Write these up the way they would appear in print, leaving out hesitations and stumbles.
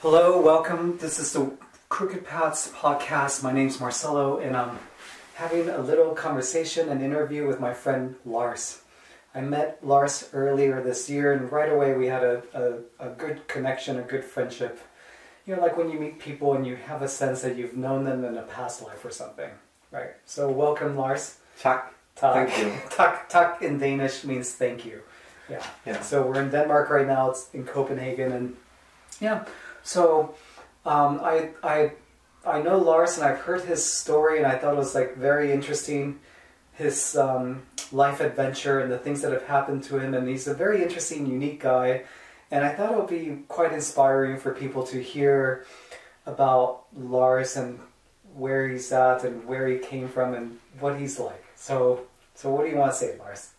Hello, welcome. This is the Crooked Paths podcast. My name's Marcelo, and I'm having a little conversation and interview with my friend Lars. I met Lars earlier this year, and right away we had a good connection, a good friendship. You know, like when you meet people and you have a sense that you've known them in a past life or something, right? So welcome, Lars. Tak. Tak. Thank you. Tak in Danish means thank you. Yeah. So we're in Denmark right now. It's in Copenhagen, and yeah. So I know Lars, and I've heard his story, and I thought it was like very interesting, his life adventure and the things that have happened to him. And he's a very interesting, unique guy, and I thought it would be quite inspiring for people to hear about Lars and where he's at and where he came from and what he's like. So what do you want to say, Lars?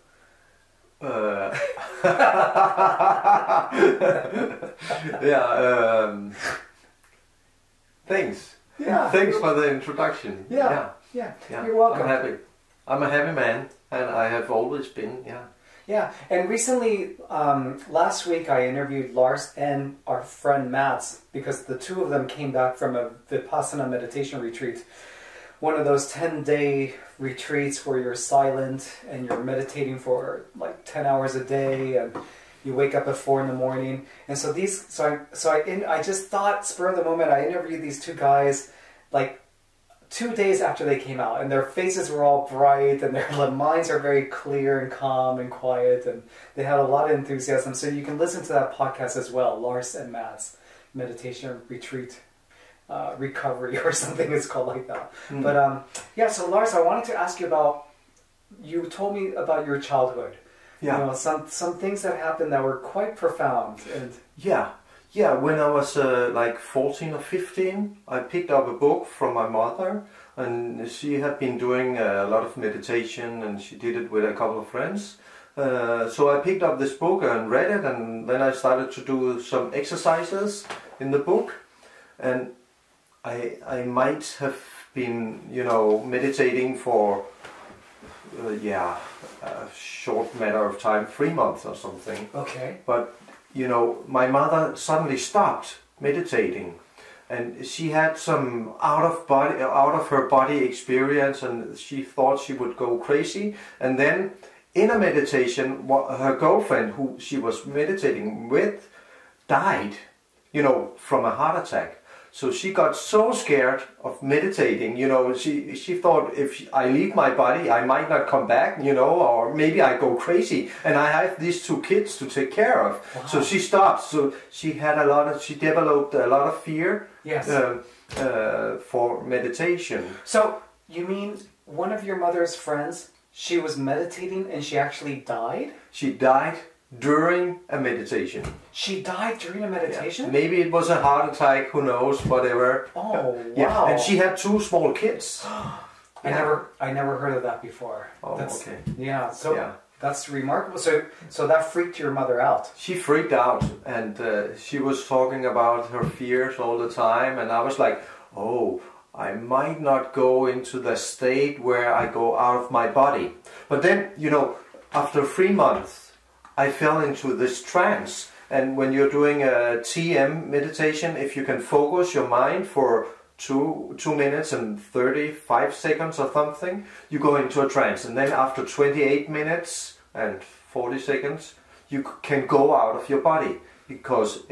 Thanks. Yeah. Thanks for the introduction. Yeah. You're welcome. I'm happy. I'm a happy man, and I have always been. Yeah. And recently, last week, I interviewed Lars and our friend Mats, because the two of them came back from a Vipassana meditation retreat. One of those 10-day retreats where you're silent and you're meditating for like 10 hours a day, and you wake up at 4 in the morning. And so I just thought, spur of the moment, I interviewed these two guys like 2 days after they came out, and their faces were all bright, and their minds are very clear and calm and quiet, and they had a lot of enthusiasm. So you can listen to that podcast as well, Lars and Mats meditation retreat. Recovery or something is called like that. But so Lars, I wanted to ask you about, you told me about your childhood. You know, some things that happened that were quite profound. And when I was like 14 or 15, I picked up a book from my mother, and she had been doing a lot of meditation, and she did it with a couple of friends. So I picked up this book and read it, and then I started to do some exercises in the book, and I might have been, meditating for, a short matter of time, 3 months or something. Okay. But, my mother suddenly stopped meditating, and she had some out of her body experience, and she thought she would go crazy. And then in a meditation, her girlfriend, who she was meditating with, died, from a heart attack. So she got so scared of meditating, she thought, if I leave my body, I might not come back, or maybe I go crazy, and I have these 2 kids to take care of. Wow. So she stopped. So she developed a lot of fear. Yes. For meditation. So you mean one of your mother's friends, she was meditating and she actually died? She died during a meditation. She died during a meditation? Yeah. Maybe it was a heart attack, who knows, whatever. Oh, wow. Yeah. And she had 2 small kids. I never heard of that before. Oh, okay. Yeah, so that's remarkable. So that freaked your mother out. She freaked out, and she was talking about her fears all the time, and I was like, oh, I might not go into the state where I go out of my body. But then, after 3 months, I fell into this trance. And when you're doing a TM meditation, if you can focus your mind for 2 minutes and 35 seconds or something, you go into a trance. And then after 28 minutes and 40 seconds, you can go out of your body, because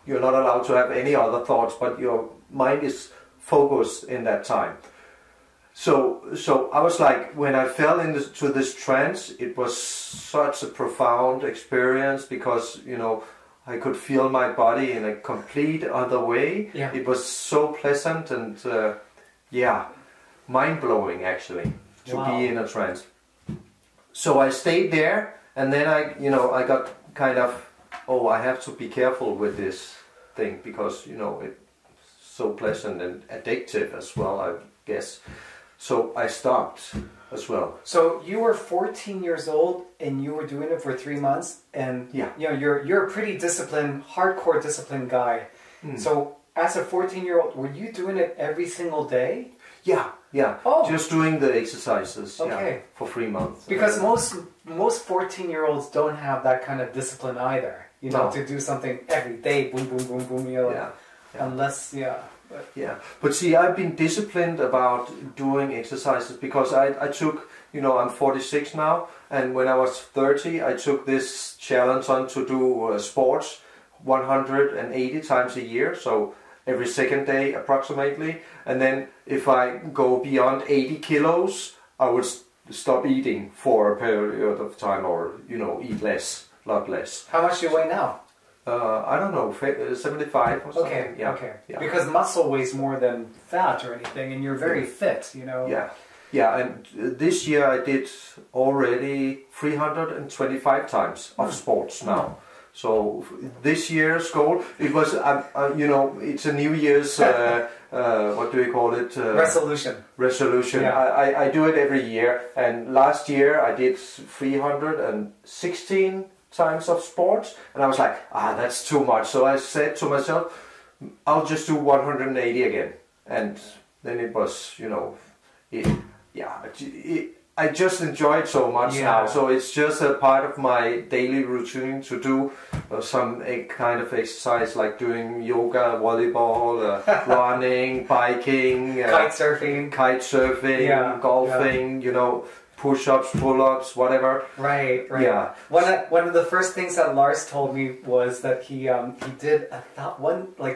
you're not allowed to have any other thoughts, but your mind is focused in that time. So I was like, when I fell into this trance, it was such a profound experience, because, I could feel my body in a complete other way. Yeah. It was so pleasant and, mind-blowing actually, to be in a trance. So I stayed there, and then I got kind of, I have to be careful with this thing, because, it's so pleasant and addictive as well, I guess. So I stopped as well. So you were 14 years old and you were doing it for 3 months, and you're a pretty disciplined, hardcore disciplined guy. So as a 14-year-old, were you doing it every single day? Yeah. Oh. Just doing the exercises. Okay. Yeah, for 3 months. Because most 14-year-olds don't have that kind of discipline either. You know, No. to do something every day, boom, boom, boom, boom. You know, Yeah. unless But, Yeah, but see, I've been disciplined about doing exercises because I took, I'm 46 now, and when I was 30, I took this challenge on to do sports 180 times a year, so every second day approximately, and then if I go beyond 80 kilos, I would stop eating for a period of time, or, eat less, a lot less. how much do you weigh now? I don't know, 75 or something. Okay, Yeah. okay. Yeah. Because muscle weighs more than fat or anything, and you're very fit, Yeah, and this year I did already 325 times of sports now. So this year's goal, it was, it's a New Year's, what do we call it? Resolution. Yeah. I do it every year, and last year I did 316 times of sports, and I was like, that's too much. So I said to myself, I'll just do 180 again, and then it was, I just enjoy it so much now. So it's just a part of my daily routine to do some kind of exercise, like doing yoga, volleyball, running, biking, kite surfing, golfing, push-ups, pull-ups, whatever. Right. Yeah. One of the first things that Lars told me was that he did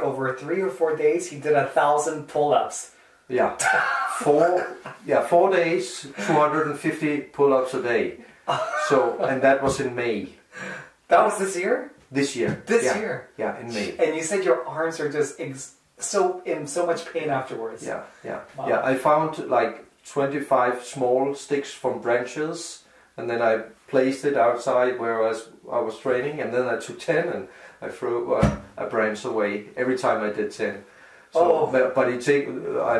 over 3 or 4 days he did 1,000 pull-ups. Yeah. 4 days, 250 pull-ups a day. So, and that was in May. That was this year? This year. This year? Yeah, in May. And you said your arms are just in so much pain afterwards. Yeah. Wow. Yeah, I found like 25 small sticks from branches, and then I placed it outside where I was training, and then I took 10 and I threw a branch away every time I did 10. So, but I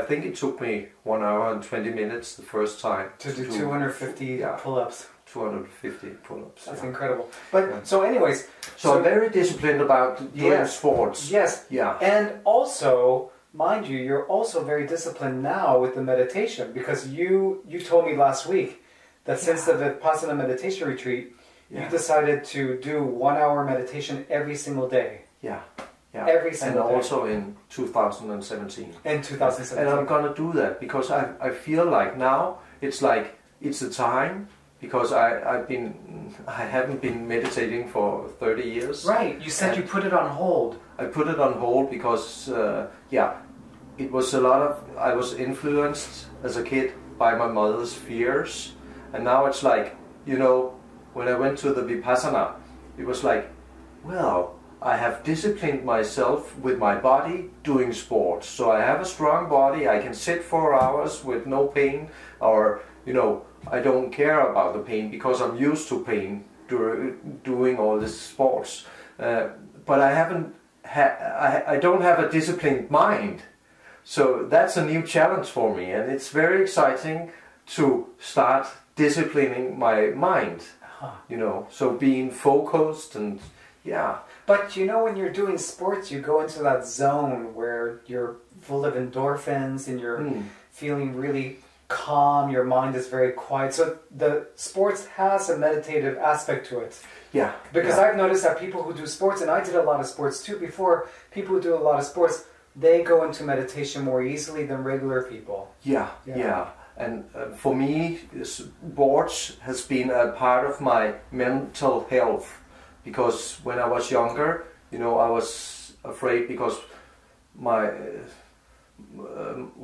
think it took me 1 hour and 20 minutes the first time to do 250 pull-ups. 250 pull-ups. That's incredible. But so, anyways, so I'm very disciplined about doing sports. Yes. Yeah. And also, mind you, you're also very disciplined now with the meditation, because you told me last week that since the Vipassana meditation retreat, you decided to do 1 hour meditation every single day. Yeah. Every single day. And also in 2017. In 2017. And I'm gonna do that because I feel like now it's the time, because I haven't been meditating for 30 years. Right. You said you put it on hold. I put it on hold because it was I was influenced as a kid by my mother's fears, and now it's like, when I went to the Vipassana, it was like, well, I have disciplined myself with my body doing sports. So I have a strong body, I can sit 4 hours with no pain, or, I don't care about the pain because I'm used to pain doing all this sports. But I don't have a disciplined mind. So that's a new challenge for me, and it's very exciting to start disciplining my mind, so being focused and But when you're doing sports, you go into that zone where you're full of endorphins and you're feeling really calm, your mind is very quiet. So the sports has a meditative aspect to it. Yeah. Because I've noticed that people who do sports, and I did a lot of sports too before, people who do a lot of sports, they go into meditation more easily than regular people. Yeah. And for me, sports has been a part of my mental health. Because when I was younger, I was afraid because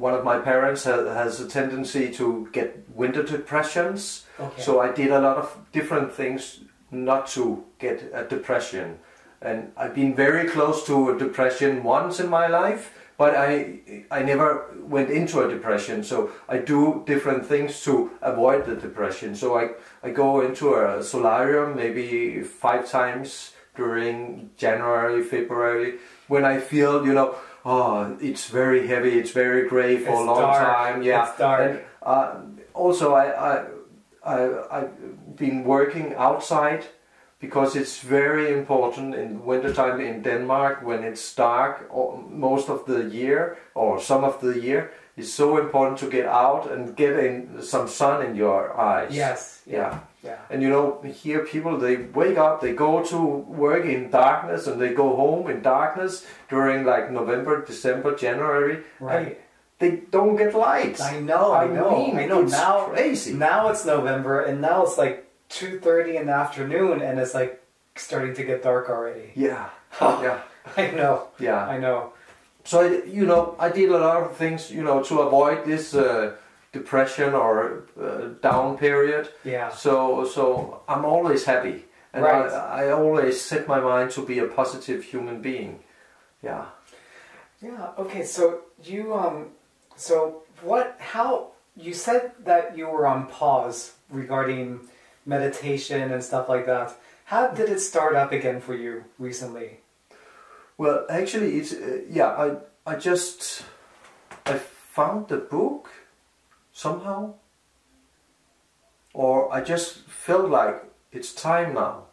one of my parents has a tendency to get winter depressions. Okay. So I did a lot of different things not to get a depression. And I've been very close to a depression once in my life, but I never went into a depression. So I do different things to avoid the depression. So I go into a solarium maybe 5 times during January, February, when I feel, it's very heavy, it's very grey for a long time. Yeah, it's dark. And also I've been working outside because it's very important in wintertime in Denmark when it's dark or most of the year or some of the year. It's so important to get out and get in some sun in your eyes. Yes. Yeah. Yeah. And you know, here people, they wake up, they go to work in darkness and they go home in darkness during like November, December, January. Right. They don't get lights. I know. I know. It's Now, crazy. now it's November, and now it's like 2:30 in the afternoon, and it's like starting to get dark already. Yeah. Yeah. I know. Yeah. I know. So, you know, I did a lot of things, you know, to avoid this depression or down period. Yeah. So I'm always happy. And Right. I always set my mind to be a positive human being. Yeah. Yeah. Okay. So you how you said that you were on pause regarding meditation and stuff like that. How did it start up again for you recently? Well, actually, it's I found the book somehow, or I just felt like it's time now.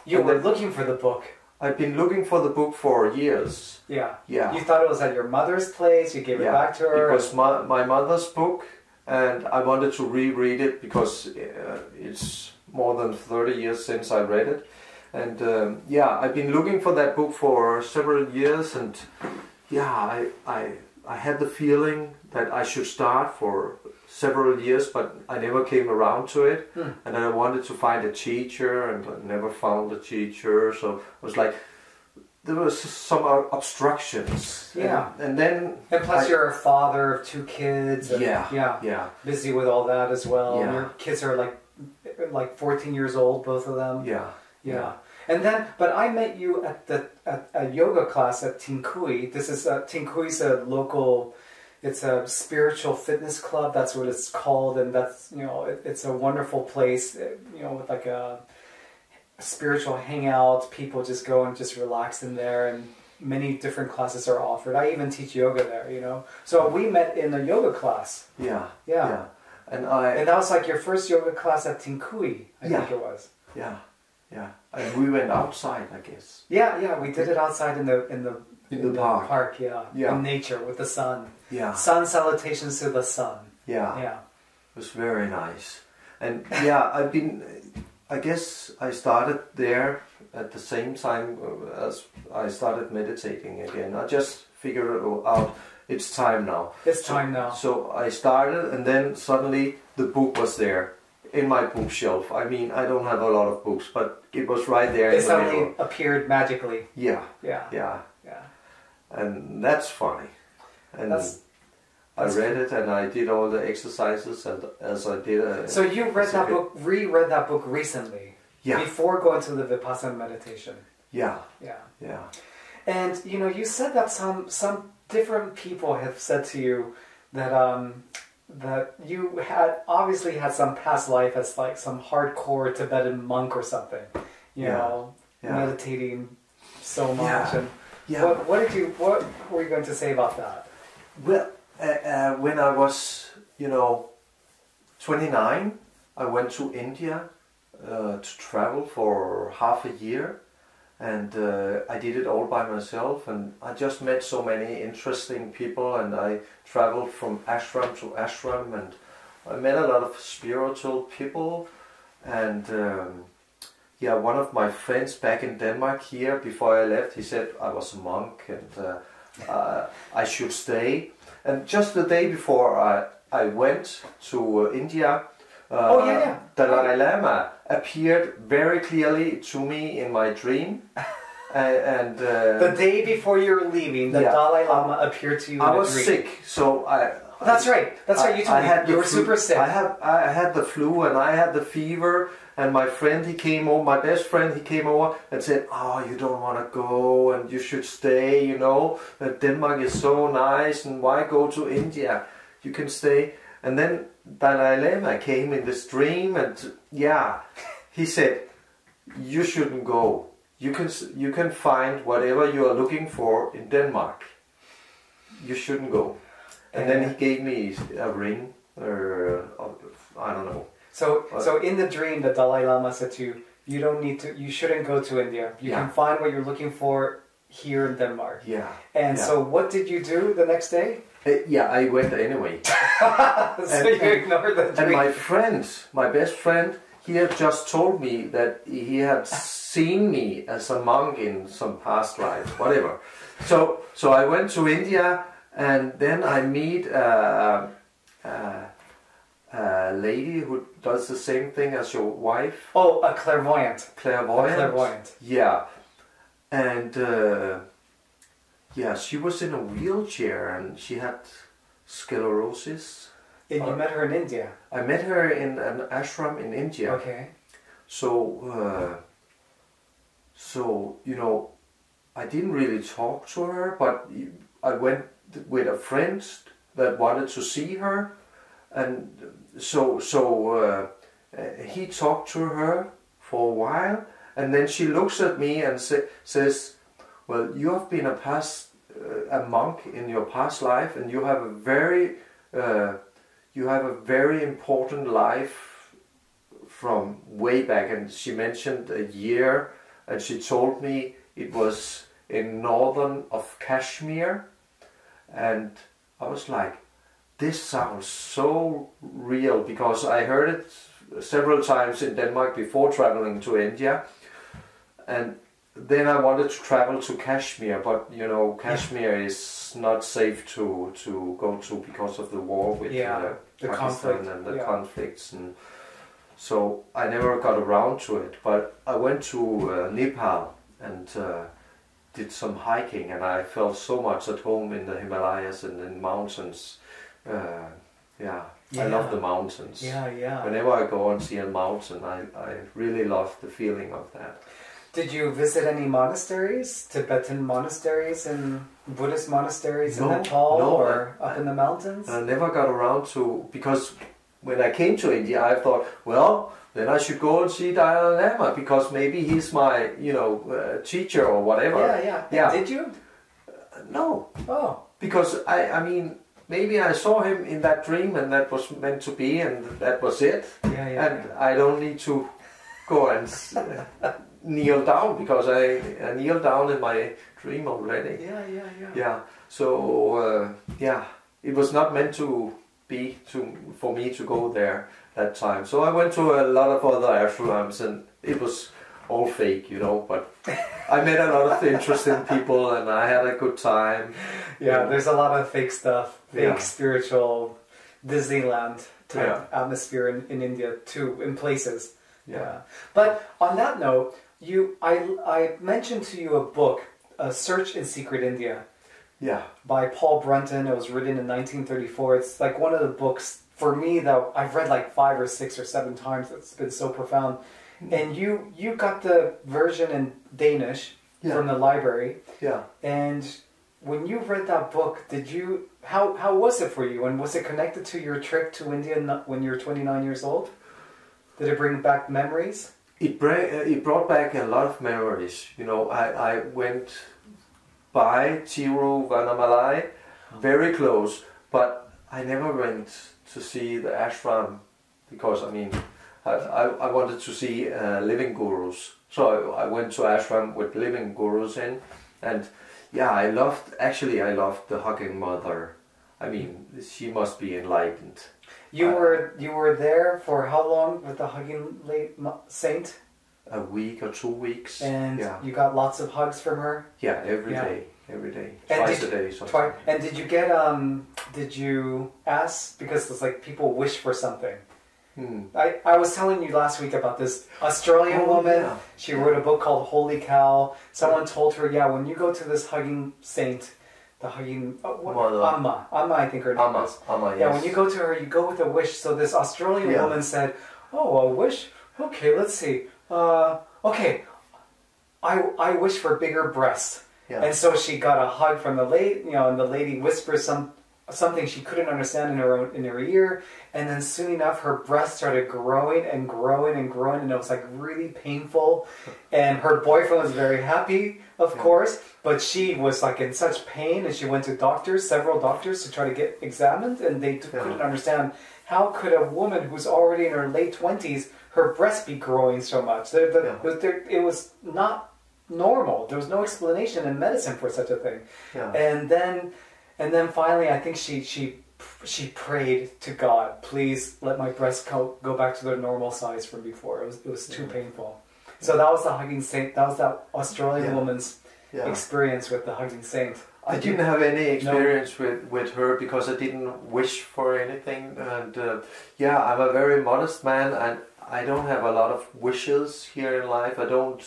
You were looking for the book. I've been looking for the book for years. Yeah. Yeah. You thought it was at your mother's place. You gave it back to her. It was my mother's book, and I wanted to reread it because it's more than 30 years since I read it. And I've been looking for that book for several years, and I had the feeling that I should start for several years, but I never came around to it. And I wanted to find a teacher, and I never found a teacher. So it was like there was some obstructions. Yeah. And then plus you're a father of 2 kids. And yeah. Busy with all that as well. Yeah. Your kids are like 14 years old, both of them. Yeah. And then, but I met you at a yoga class at Tinkui. This is Tinkui's a local. It's a spiritual fitness club. That's what it's called, and that's it's a wonderful place. With like a spiritual hangout. People just go and just relax in there, and many different classes are offered. I even teach yoga there. So we met in a yoga class. Yeah. And that was like your first yoga class at Tinkui. I think it was. Yeah. And we went outside, I guess. Yeah, we did it outside in the park. In nature with the sun. Yeah. Sun salutations to the sun. Yeah. It was very nice. And I guess I started there at the same time as I started meditating again. I just figured out it's time now. It's time now. So I started, and then suddenly the book was there. In my bookshelf. I mean, I don't have a lot of books, but it was right there. It suddenly appeared magically. Yeah. And that's funny. And I read it, and I did all the exercises, and as I did. So you read that book, reread that book recently. Yeah. Before going to the Vipassana meditation. Yeah. And you said that some different people have said to you that that you had obviously had some past life as like some hardcore Tibetan monk or something, meditating so much. And what were you going to say about that? Well, when I was 29, I went to India to travel for half a year, and I did it all by myself, and I just met so many interesting people, and I traveled from ashram to ashram, and I met a lot of spiritual people, and one of my friends back in Denmark here, before I left, he said I was a monk, and I should stay, and just the day before I went to India, Dalai Lama appeared very clearly to me in my dream. And the day before you were leaving, the Dalai Lama appeared to you in a dream. I was sick, so That's right. You told me you were super sick. I had the flu, and I had the fever, and my friend, he came over, my best friend, he came over and said, "Oh, you don't want to go, and you should stay, Denmark is so nice, and why go to India? You can stay." And then Dalai Lama came in this dream, and he said, "You shouldn't go. You can find whatever you are looking for in Denmark. You shouldn't go." And then he gave me a ring, or I don't know. So in the dream, the Dalai Lama said to you, You don't need to. You shouldn't go to India. You can find what you're looking for here in Denmark. Yeah. And so, what did you do the next day? I went anyway. So you ignored the dream. And my best friend, he had just told me that he had seen me as a monk in some past life, whatever. So I went to India, and then I meet a lady who does the same thing as your wife. Oh, a clairvoyant. Clairvoyant. A clairvoyant. Yeah. And she was in a wheelchair and she had sclerosis. And you met her in India? I met her in an ashram in India. Okay. So, you know, I didn't really talk to her, but I went with a friend that wanted to see her. And so he talked to her for a while, and then she looks at me and says, "Well, you have been a monk in your past life, and you have a very important life from way back." And she mentioned a year, and she told me it was in northern of Kashmir, and I was like, this sounds so real, because I heard it several times in Denmark before traveling to India, and then I wanted to travel to Kashmir, but you know, Kashmir is not safe to go to because of the war with the Pakistan conflict. and the conflicts, and so I never got around to it. But I went to Nepal and did some hiking, and I felt so much at home in the Himalayas and in mountains. I love the mountains. Whenever I go and see a mountain, I really love the feeling of that. Did you visit any monasteries, Tibetan monasteries and Buddhist monasteries in Nepal or up in the mountains? I never got around to, because when I came to India, I thought, well, then I should go and see Dalai Lama, because maybe he's my, teacher or whatever. Yeah. Did you? No. Oh. Because I mean, maybe I saw him in that dream, and that was meant to be, and that was it. And I don't need to go and kneel down, because I kneel down in my dream already. Yeah. So it was not meant to be for me to go there that time. So I went to a lot of other ashrams, and it was all fake, but I met a lot of interesting people, and I had a good time. Yeah, there's a lot of fake stuff, fake spiritual Disneyland type atmosphere in India too, in places. Yeah. But on that note, I mentioned to you a book, A Search in Secret India. Yeah. By Paul Brunton. It was written in 1934. It's like one of the books for me that I've read like 5 or 6 or 7 times. It's been so profound. And you got the version in Danish from the library. Yeah. And when you read that book, how was it for you? And was it connected to your trip to India when you were 29 years old? Did it bring back memories? It brought back a lot of memories. I went by Tiruvannamalai, very close, but I never went to see the ashram, because I wanted to see living gurus. So I went to ashram with living gurus in, and I loved the Hugging Mother. She must be enlightened. You were there for how long with the Hugging Saint? A week or 2 weeks. And you got lots of hugs from her? Yeah, every day. Twice a day. And did you get, did you ask, because it's like people wish for something. I was telling you last week about this Australian woman. Yeah. She wrote a book called Holy Cow. Someone told her, when you go to this Hugging Saint, the Hugging Amma, I think her name is. Amma, yes. Yeah, when you go to her, you go with a wish. So this Australian woman said, a wish? Okay, let's see. Okay, I wish for bigger breasts. Yeah. And so she got a hug from the lady, and the lady whispers something she couldn't understand in her ear, and then soon enough her breast started growing and growing and growing, and it was like really painful. And her boyfriend was very happy, of course, but she was like in such pain, and she went to several doctors to try to get examined, and they couldn't understand how could a woman who's already in her late 20s, her breast be growing so much? It was not normal. There was no explanation in medicine for such a thing. Yeah. And then finally, I think she prayed to God, please let my breasts go back to their normal size from before. It was too painful. So that was the hugging saint. That was that Australian woman's experience with the hugging saint. I didn't have any experience with her because I didn't wish for anything. And I'm a very modest man, and I don't have a lot of wishes here in life. I don't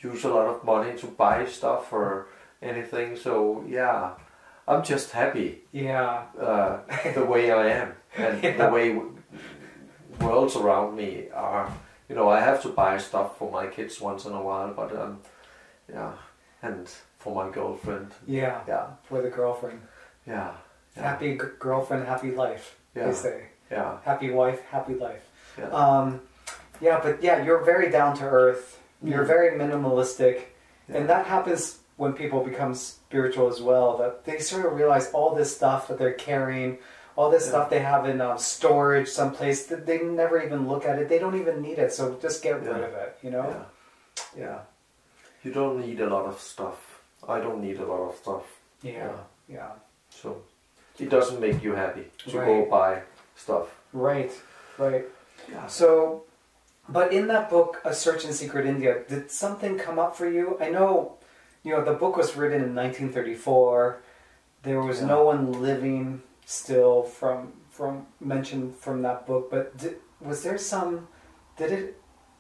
use a lot of money to buy stuff or anything. So I'm just happy. Yeah. The way I am, and the way worlds around me are. You know, I have to buy stuff for my kids once in a while, but and for my girlfriend. Yeah. For the girlfriend. Yeah. Happy girlfriend, happy life. They say. Yeah. Happy wife, happy life. Yeah. But you're very down to earth. You're very minimalistic, and that happens when people become spiritual as well. That they sort of realize all this stuff that they're carrying. All this stuff they have in storage someplace, that they never even look at it. They don't even need it, so just get rid of it, you know? Yeah. You don't need a lot of stuff. I don't need a lot of stuff. Yeah. So it doesn't make you happy to go buy stuff. Right. Yeah. So, but in that book, A Search in Secret India, did something come up for you? I know, the book was written in 1934. There was no one living still from mentioned from that book, but did it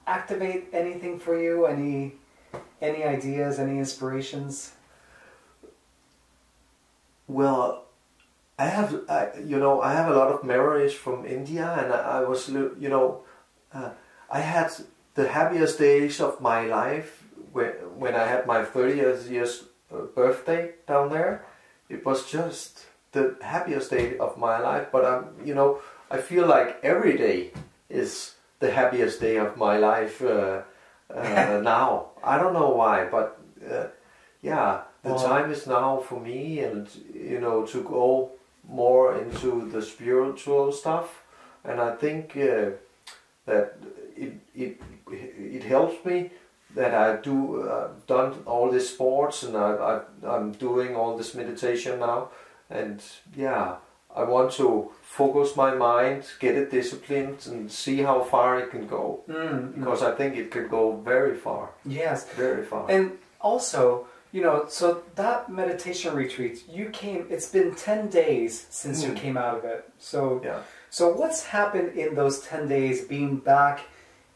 activate anything for you? Any ideas, any inspirations? Well, I have a lot of memories from India, and I was I had the happiest days of my life when I had my 30th year's birthday down there. It was just the happiest day of my life, but I feel like every day is the happiest day of my life now. I don't know why, but the time is now for me, and to go more into the spiritual stuff, and I think that it helps me that I done all these sports, and I'm doing all this meditation now. And I want to focus my mind, get it disciplined, and see how far it can go. Because I think it could go very far. Yes. Very far. And also, so that meditation retreat, it's been 10 days since you came out of it. So, so what's happened in those 10 days being back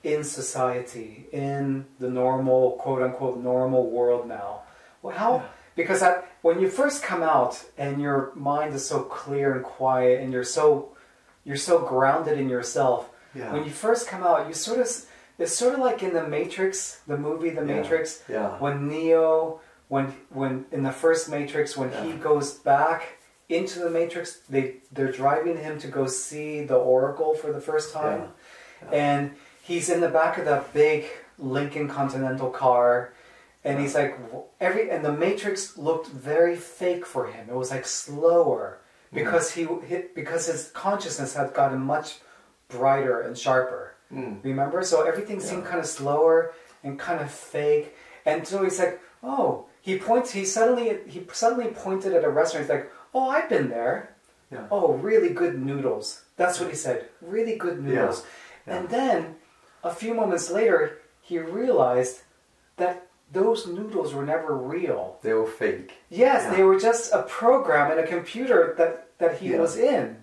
in society, in the normal, quote-unquote, normal world now? Well, because when you first come out and your mind is so clear and quiet and you're so grounded in yourself, when you first come out, it's sort of like in the Matrix, the movie The Matrix, when Neo, when in the first Matrix, when he goes back into the Matrix, they're driving him to go see the Oracle for the first time, and he's in the back of that big Lincoln Continental car. And he's like, and the Matrix looked very fake for him. It was like slower because because his consciousness had gotten much brighter and sharper. Remember? So everything seemed kind of slower and kind of fake. And so he's like, oh, he suddenly pointed at a restaurant. He's like, oh, I've been there. Oh, really good noodles. That's what he said. Really good noodles. And then a few moments later, he realized that those noodles were never real. They were fake. Yes, they were just a program in a computer that he was in.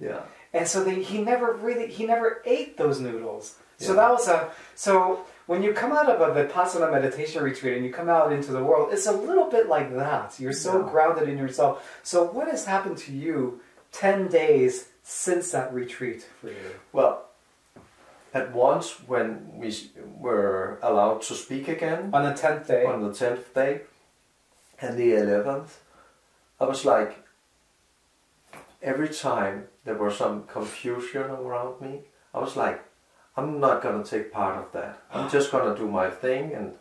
And so he never ate those noodles. So that was so when you come out of a Vipassana meditation retreat and you come out into the world, it's a little bit like that. You're so grounded in yourself. So what has happened to you 10 days since that retreat for you? Well, at once, when we were allowed to speak again, on the 10th day, and the 11th, I was like, every time there was some confusion around me, I was like, I'm not going to take part of that. I'm just going to do my thing, and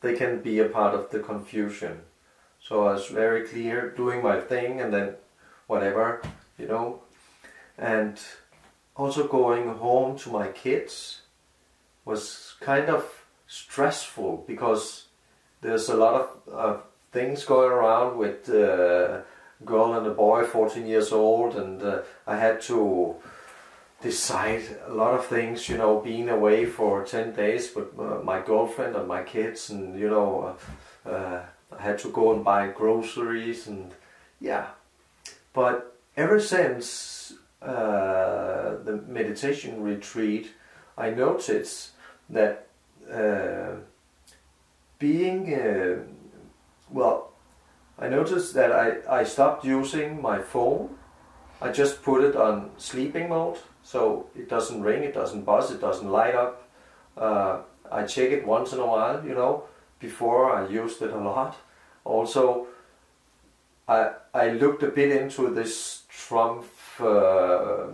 they can be a part of the confusion. So I was very clear, doing my thing, and then whatever, And also going home to my kids was kind of stressful because there's a lot of things going around with a girl and a boy, 14 years old, and I had to decide a lot of things, you know, being away for 10 days with my girlfriend and my kids, and you know, I had to go and buy groceries, and yeah. But ever since the meditation retreat, I noticed that I noticed that I stopped using my phone. I just put it on sleeping mode, so it doesn't ring, it doesn't buzz, it doesn't light up. I check it once in a while, you know. Before I used it a lot. Also, I looked a bit into this Trump the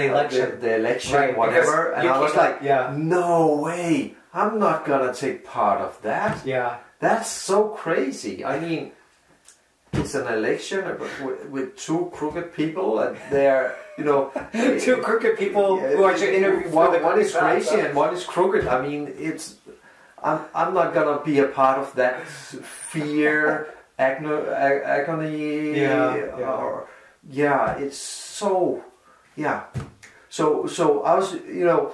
election, the election, right, whatever, and I was like, yeah, no way, I'm not gonna take part of that. Yeah, that's so crazy. I mean, it's an election with two crooked people, and they're, you know, two crooked people who are interviewing. One is crazy and one is crooked. I mean, I'm not gonna be a part of that fear, agony. Yeah, it's so, yeah. So I was, you know,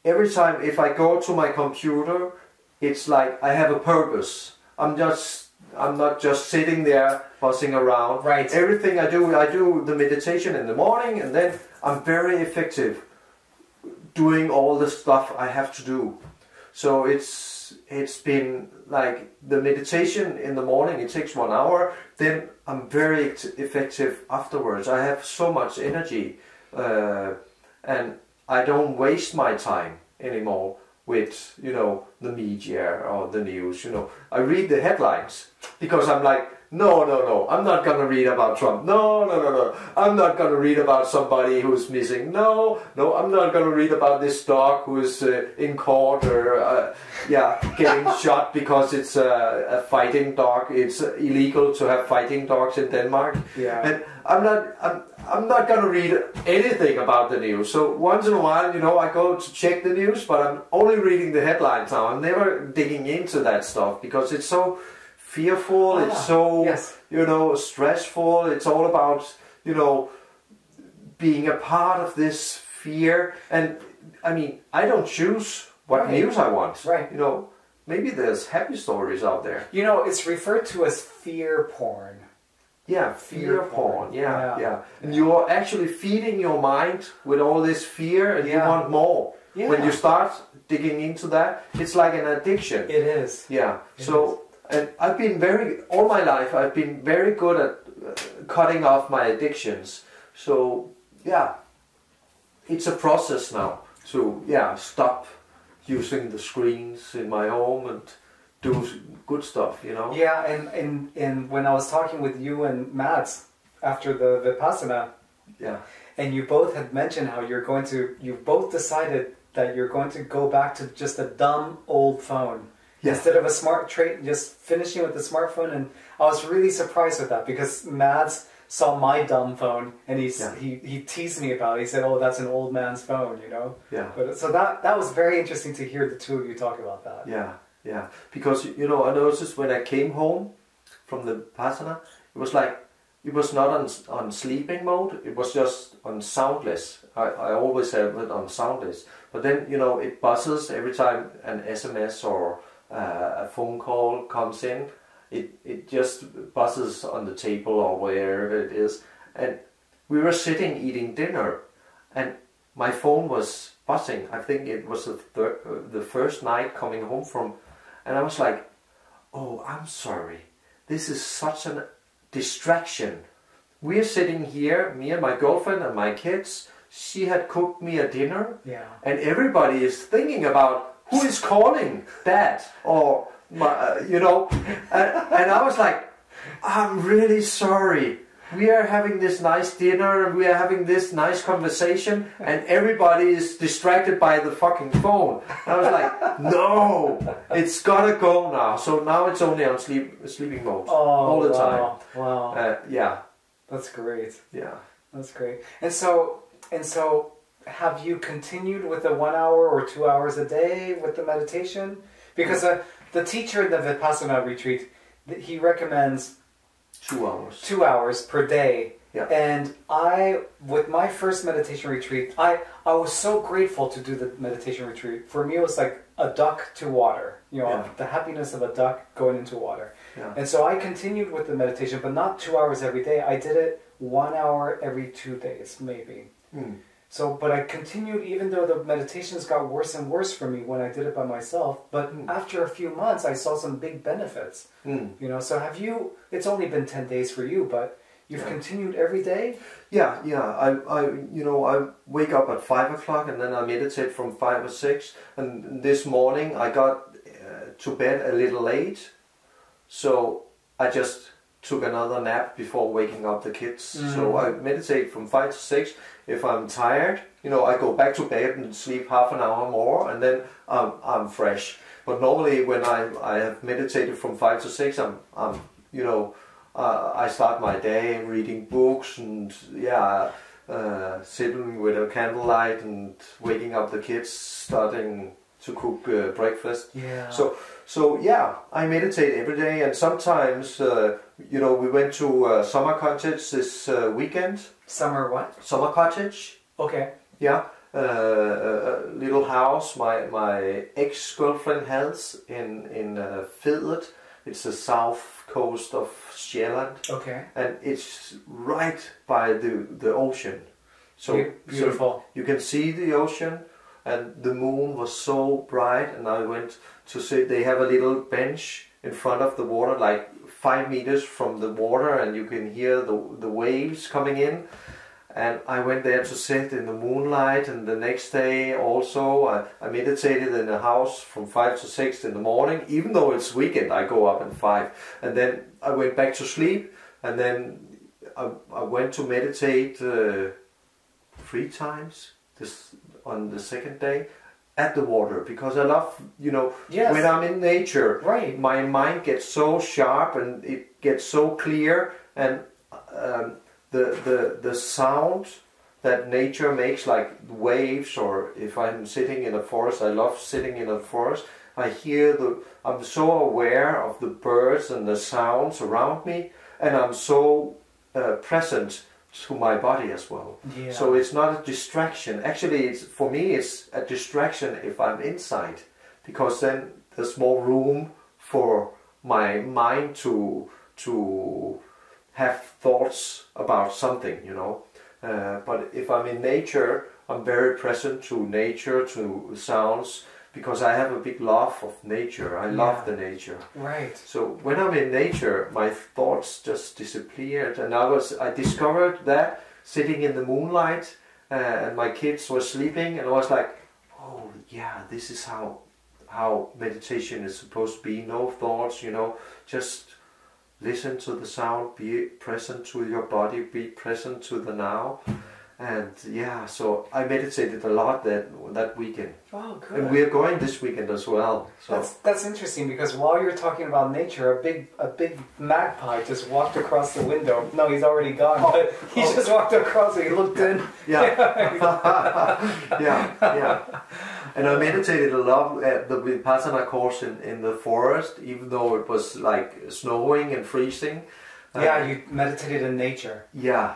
every time if I go to my computer, it's like I have a purpose. I'm not just sitting there fussing around. Right. Everything I do the meditation in the morning, and then I'm very effective doing all the stuff I have to do. So it's been like the meditation in the morning, it takes 1 hour, then I'm very effective afterwards. I have so much energy, and I don't waste my time anymore with, you know, the media or the news, you know. I read the headlines because I'm like, no, I'm not gonna read about Trump. No, I'm not gonna read about somebody who's missing. No, I'm not gonna read about this dog who is in court or getting shot because it's a fighting dog. It's illegal to have fighting dogs in Denmark. Yeah. And I'm not gonna read anything about the news. So once in a while, you know, I go to check the news, but I'm only reading the headlines now. I'm never digging into that stuff because it's so fearful, it's so, you know, stressful. It's all about, you know, being a part of this fear. And I mean, I don't choose what news I want. Right. You know, maybe there's happy stories out there. You know, it's referred to as fear porn. Yeah, fear porn. Yeah. And you're actually feeding your mind with all this fear, and you want more. Yeah. When you start digging into that, it's like an addiction. It is. Yeah. And I've been all my life, I've been very good at cutting off my addictions. So, yeah, it's a process now to, stop using the screens in my home and do good stuff, you know? Yeah, and when I was talking with you and Mads after the Vipassana, and you both had mentioned how you've both decided that you're going to go back to just a dumb old phone. Yeah. Instead of a smart trait, just finishing with the smartphone. And I was really surprised with that because Mads saw my dumb phone and he teased me about it. He said, "Oh, that's an old man's phone," you know? Yeah. But, so that was very interesting to hear the two of you talk about that. Yeah. Because, you know, I noticed when I came home from the Vipassana, it was like, it was not on sleeping mode, it was just on soundless. I always have it on soundless. But then, you know, it buzzes every time an SMS or a phone call comes in. It just buzzes on the table or wherever it is. And we were sitting eating dinner, and my phone was buzzing. I think it was the first night coming home from, and I was like, "Oh, I'm sorry. This is such a distraction. We're sitting here, me and my girlfriend and my kids. She had cooked me a dinner, and everybody is thinking about who is calling Dad or you know." And I was like, "I'm really sorry. We are having this nice dinner and we are having this nice conversation, and everybody is distracted by the fucking phone." And I was like, "No, it's gotta go now." So now it's only on sleeping mode all the time. Wow. Yeah. That's great. Yeah. That's great. And so And so, have you continued with the 1 hour or 2 hours a day with the meditation? Because the teacher in the Vipassana retreat, he recommends 2 hours. 2 hours per day. Yeah. And with my first meditation retreat, I was so grateful to do the meditation retreat. For me, it was like a duck to water. You know, Yeah. the happiness of a duck going into water. Yeah. And so I continued with the meditation, but not 2 hours every day. I did it 1 hour every 2 days, maybe. So, but I continued even though the meditations got worse and worse for me when I did it by myself. But after a few months, I saw some big benefits. You know, so have you, it's only been 10 days for you, but you've continued every day? Yeah. I wake up at 5 o'clock and then I meditate from 5 or 6. And this morning I got to bed a little late. So I just took another nap before waking up the kids. So I meditate from 5 to 6. If I'm tired, I go back to bed and sleep half an hour more, and then I'm fresh. But normally, when I have meditated from 5 to 6, I start my day reading books and sitting with a candlelight and waking up the kids, starting to cook breakfast. Yeah. So I meditate every day, and sometimes we went to summer cottage this weekend. Summer what? Summer cottage. Okay. Yeah, a little house my ex-girlfriend has in Federt. It's the south coast of Sjælland. Okay. And it's right by the ocean. So beautiful. So you can see the ocean, and the moon was so bright, and I went to sit. They have a little bench in front of the water, like 5 meters from the water, and you can hear the waves coming in. And I went there to sit in the moonlight, and the next day also I meditated in the house from 5 to 6 in the morning. Even though it's weekend, I go up at 5. And then I went back to sleep, and then I went to meditate 3 times on the second day at the water, because I love, Yes. when I'm in nature, Right. my mind gets so sharp and it gets so clear, and the sound that nature makes, like waves, or if I'm sitting in a forest, I love sitting in a forest. I'm so aware of the birds and the sounds around me, and I'm so present to my body as well. Yeah. So it's not a distraction. Actually, for me, it's a distraction if I'm inside, because then there's more room for my mind to have thoughts about something, But if I'm in nature, I'm very present to nature, to sounds, because I have a big love of nature. I love the nature. Right. So when I'm in nature, my thoughts just disappeared, and I discovered that sitting in the moonlight, and my kids were sleeping, and I was like, oh yeah, this is how meditation is supposed to be. No thoughts, just listen to the sound, be present to your body, be present to the now. And so I meditated a lot that weekend. Oh, good. And we're going this weekend as well. So That's interesting, because while you're talking about nature, a big magpie just walked across the window. No, he's already gone, but he just walked across and he looked in. Yeah. And I meditated a lot at the Vipassana course in the forest, even though it was like snowing and freezing. You meditated in nature. Yeah.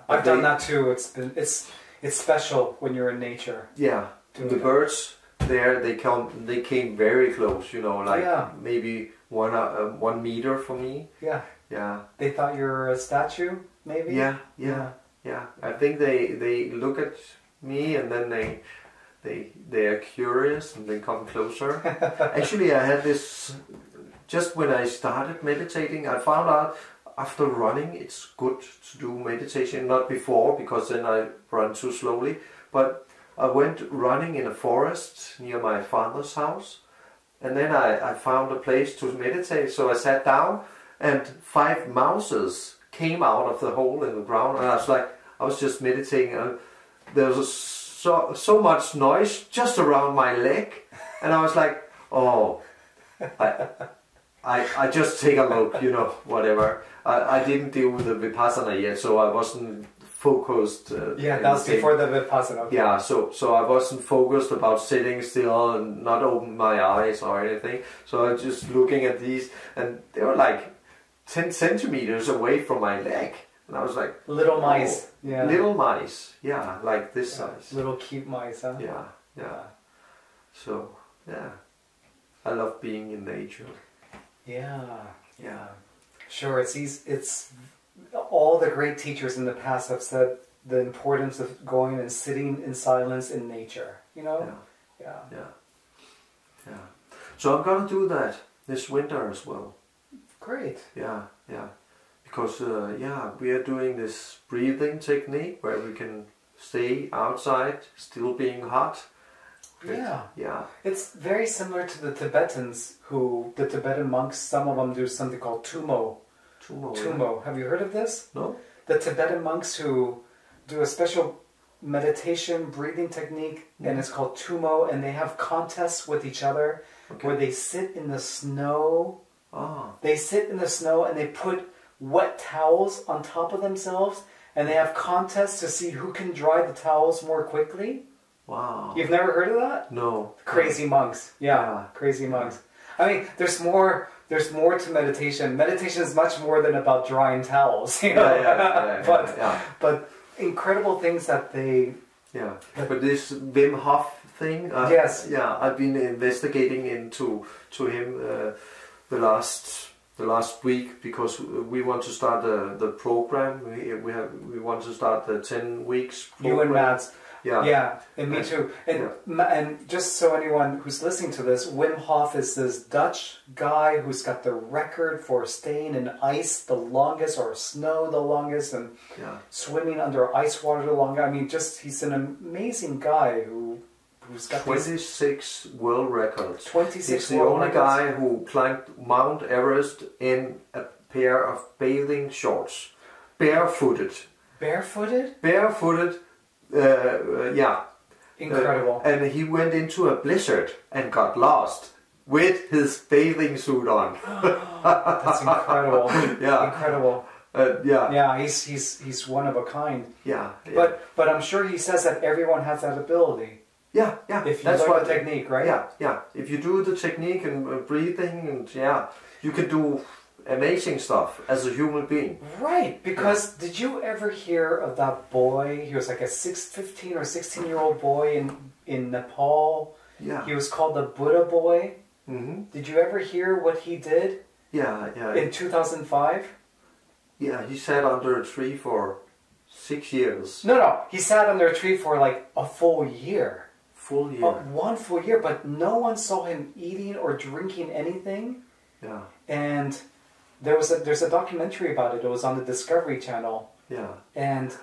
I've done that too. It's special when you're in nature. Yeah. The birds there, they came very close, maybe 1 meter from me. Yeah. They thought you were a statue, maybe? Yeah. I think they look at me, and then they are curious and they come closer. Actually, I had this, just when I started meditating, I found out after running it's good to do meditation, not before, because then I run too slowly. But I went running in a forest near my father's house, and then I found a place to meditate. So I sat down, and 5 mouses came out of the hole in the ground, and I was just meditating, and there was so much noise just around my leg, and I was like, oh, I just take a look, whatever. I didn't do the Vipassana yet, so I wasn't focused. Yeah, that was before the Vipassana. Okay. Yeah, so I wasn't focused about sitting still and not open my eyes or anything. So I was just looking at these, and they were like 10 centimeters away from my leg. And I was like... Little mice. Yeah. Little mice. Yeah, like this size. Little cute mice, huh? Yeah. So, yeah. I love being in nature. Yeah. Sure, it's all the great teachers in the past have said the importance of going and sitting in silence in nature, you know? Yeah. So I'm gonna do that this winter as well. Great. Yeah. Because, we are doing this breathing technique where we can stay outside, still being hot. Yeah. It's very similar to the Tibetans the Tibetan monks, some of them do something called tumo. Tumo. Have you heard of this? No. The Tibetan monks who do a special meditation breathing technique, and it's called tumo, and they have contests with each other where they sit in the snow. They sit in the snow and they put wet towels on top of themselves, and they have contests to see who can dry the towels more quickly. Wow. You've never heard of that? No. Crazy monks. Yeah, crazy monks. I mean, there's more to meditation. Meditation is much more than about drying towels, you know. But incredible things that they... Yeah. But this Wim Hof thing, yes. Yeah, I've been investigating into him the last week, because we want to start the program. We want to start the 10 weeks program. You and Mads. Yeah, and me too. And just so anyone who's listening to this, Wim Hof is this Dutch guy who's got the record for staying in ice the longest, or snow the longest, and swimming under ice water the longest. I mean, he's an amazing guy who's got 26 world records. 26 He's the only guy who climbed Mount Everest in a pair of bathing shorts, barefooted. Barefooted? Barefooted. Incredible. And he went into a blizzard and got lost with his bathing suit on. That's incredible. Incredible. Yeah. He's one of a kind. Yeah. But I'm sure he says that everyone has that ability. Yeah. If you learn the technique, right? Yeah. If you do the technique and breathing, and you can do amazing stuff as a human being. Right, because did you ever hear of that boy? He was like a 15 or 16-year-old boy in Nepal. Yeah. He was called the Buddha boy. Mm-hmm. Did you ever hear what he did? Yeah. In 2005? Yeah, he sat under a tree for 6 years. No, he sat under a tree for like a full year. Full year. 1 full year, but no one saw him eating or drinking anything. Yeah. And there's a documentary about it. It was on the Discovery Channel. Yeah. And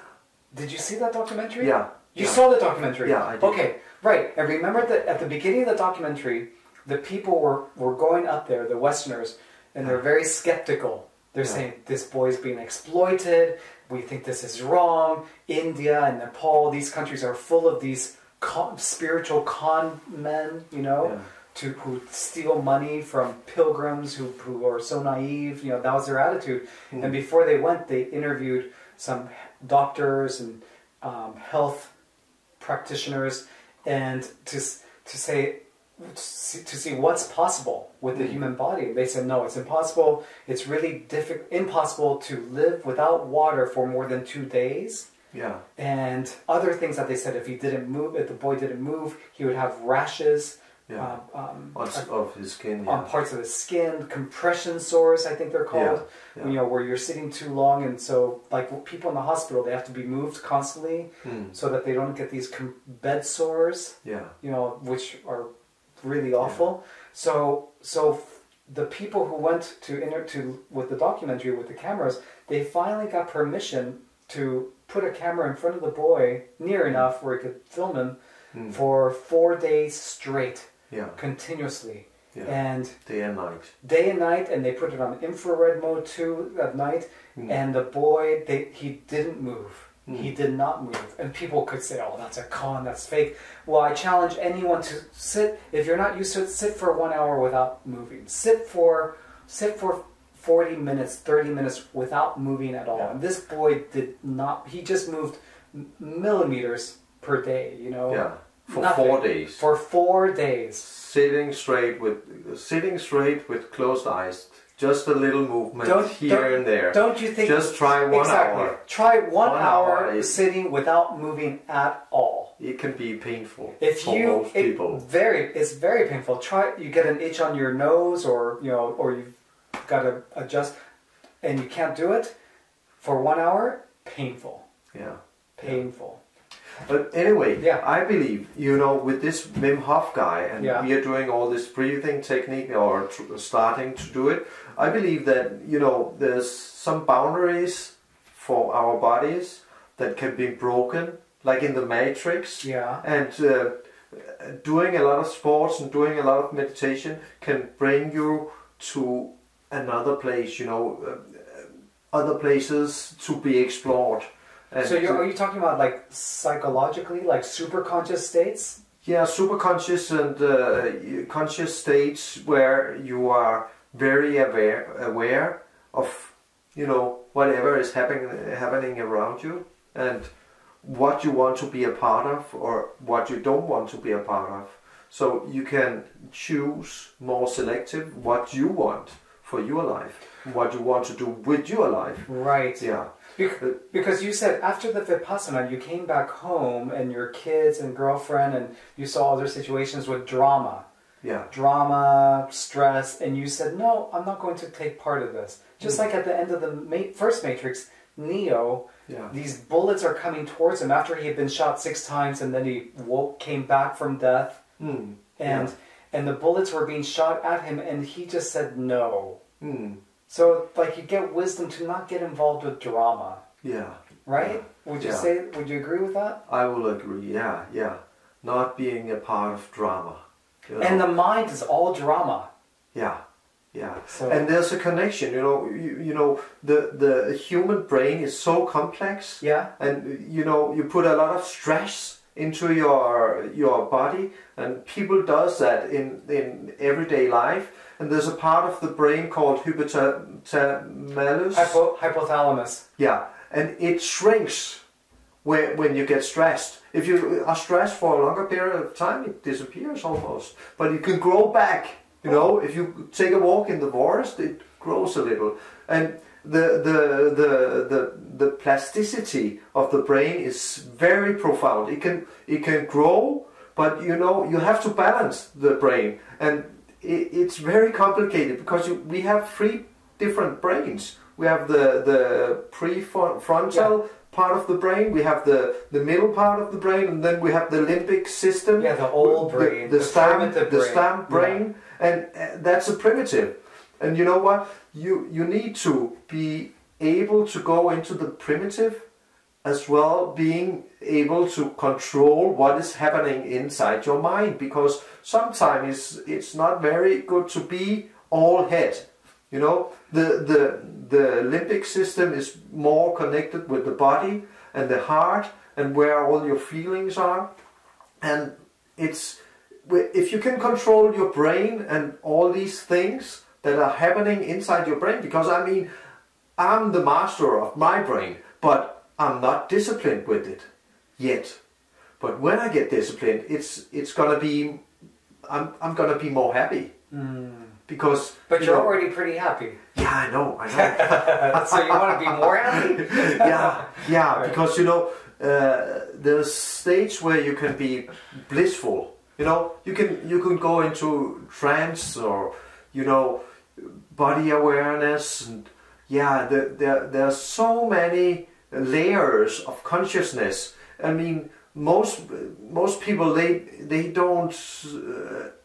did you see that documentary? Yeah. You saw the documentary? Yeah, I did. Okay, right. And remember that at the beginning of the documentary, the people were going up there, the Westerners, and they're very skeptical. They're saying, this boy's being exploited. We think this is wrong. India and Nepal, these countries are full of these spiritual con men, you know, who steal money from pilgrims who are so naive. You know, that was their attitude. And before they went, they interviewed some doctors and health practitioners, and to see what's possible with the human body. They said, no, it's impossible. It's really impossible to live without water for more than 2 days. Yeah. And other things that they said, if the boy didn't move, he would have rashes. Of his skin. On parts of his skin, compression sores, I think they're called. Yeah. You know, where you're sitting too long, and so like people in the hospital, they have to be moved constantly so that they don't get these bed sores. Yeah. You know, which are really awful. So the people who went to with the documentary with the cameras, they finally got permission to put a camera in front of the boy near enough where he could film him for 4 days straight. Yeah. Continuously. Yeah. And day and night. Day and night, and they put it on infrared mode too at night. And the boy, he didn't move. He did not move. And people could say, oh, that's a con, that's fake. Well, I challenge anyone to sit, if you're not used to it, sit for 1 hour without moving. Sit for 40 minutes, 30 minutes without moving at all. Yeah. And this boy did not, he just moved millimeters per day, you know. Yeah. For Nothing. 4 days. For 4 days. Sitting straight with closed eyes. Just a little movement here and there. Don't you think? Just try 1 hour. Try one hour is, sitting without moving at all. It can be painful If for most people. It's very painful. Try. You get an itch on your nose, or or you've got to adjust, and you can't do it for 1 hour. Painful. Yeah. Painful. But anyway, Yeah. I believe, with this Wim Hof guy, and Yeah. we are doing all this breathing technique, or starting to do it, I believe that, there's some boundaries for our bodies that can be broken, like in the Matrix. Yeah. And doing a lot of sports and doing a lot of meditation can bring you to another place, other places to be explored. And So are you talking about like psychologically, like super conscious states? Yeah, super conscious and conscious states where you are very aware of, whatever is happening around you, and what you want to be a part of or what you don't want to be a part of. So you can choose more selective what you want for your life, what you want to do with your life. Right. Yeah. Because you said after the Vipassana, you came back home and your kids and girlfriend, and you saw other situations with drama. Yeah. Drama, stress, and you said, no, I'm not going to take part of this. Just like at the end of the first Matrix, Neo, these bullets are coming towards him after he had been shot 6 times, and then he came back from death, and the bullets were being shot at him, and he just said no. So, like, you get wisdom to not get involved with drama. Yeah. Right? Would you say? Would you agree with that? I will agree. Yeah. Not being a part of drama. And the mind is all drama. Yeah. So, and there's a connection. The human brain is so complex. Yeah. And you put a lot of stress into your body, and people does that in everyday life. And there's a part of the brain called hypothalamus. Hypothalamus. Yeah, and it shrinks when you get stressed. If you are stressed for a longer period of time, it disappears almost. But it can grow back. If you take a walk in the forest, it grows a little. And the plasticity of the brain is very profound. It can grow, but you have to balance the brain, and it's very complicated because we have 3 different brains. We have the prefrontal part of the brain, we have the middle part of the brain, and then we have the limbic system. Yeah, the old brain, the stem brain, and that's a primitive. And you know what? You need to be able to go into the primitive as well, being able to control what is happening inside your mind, because sometimes it's not very good to be all head. The limbic system is more connected with the body and the heart and where all your feelings are, and if you can control your brain and all these things that are happening inside your brain, because I'm the master of my brain, but I'm not disciplined with it yet. But when I get disciplined, it's gonna be, I'm gonna be more happy. Because but you're already pretty happy. Yeah, I know. So you want to be more happy? yeah. Right. Because there's stage where you can be blissful. You can go into trance, or body awareness, and there are so many layers of consciousness. Most people they don't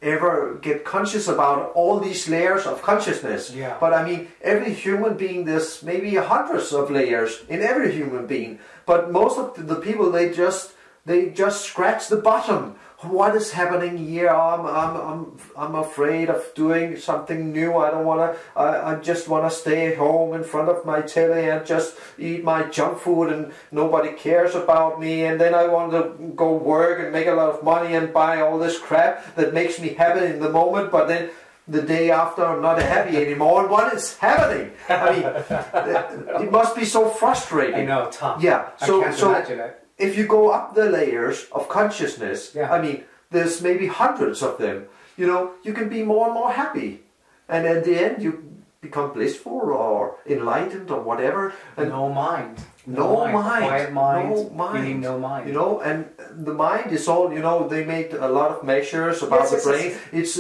ever get conscious about all these layers of consciousness. Yeah. But every human being, there's maybe hundreds of layers in every human being. But most of the people they just scratch the bottom. What is happening here? I'm afraid of doing something new. I don't wanna. I just wanna stay at home in front of my telly and just eat my junk food, and nobody cares about me. And then I want to go work and make a lot of money and buy all this crap that makes me happy in the moment. But then the day after I'm not happy anymore. And what is happening? I mean, it must be so frustrating. I know, tough. Yeah. So, I can't imagine it. if you go up the layers of consciousness, Yeah. I mean, there's maybe hundreds of them. You know, you can be more and more happy, and at the end you become blissful or enlightened or whatever. And No mind. no mind. Quiet mind. No mind. Meaning no mind. You know, and the mind is all, you know, they made a lot of measures about Yes, the yes, brain. yes. It's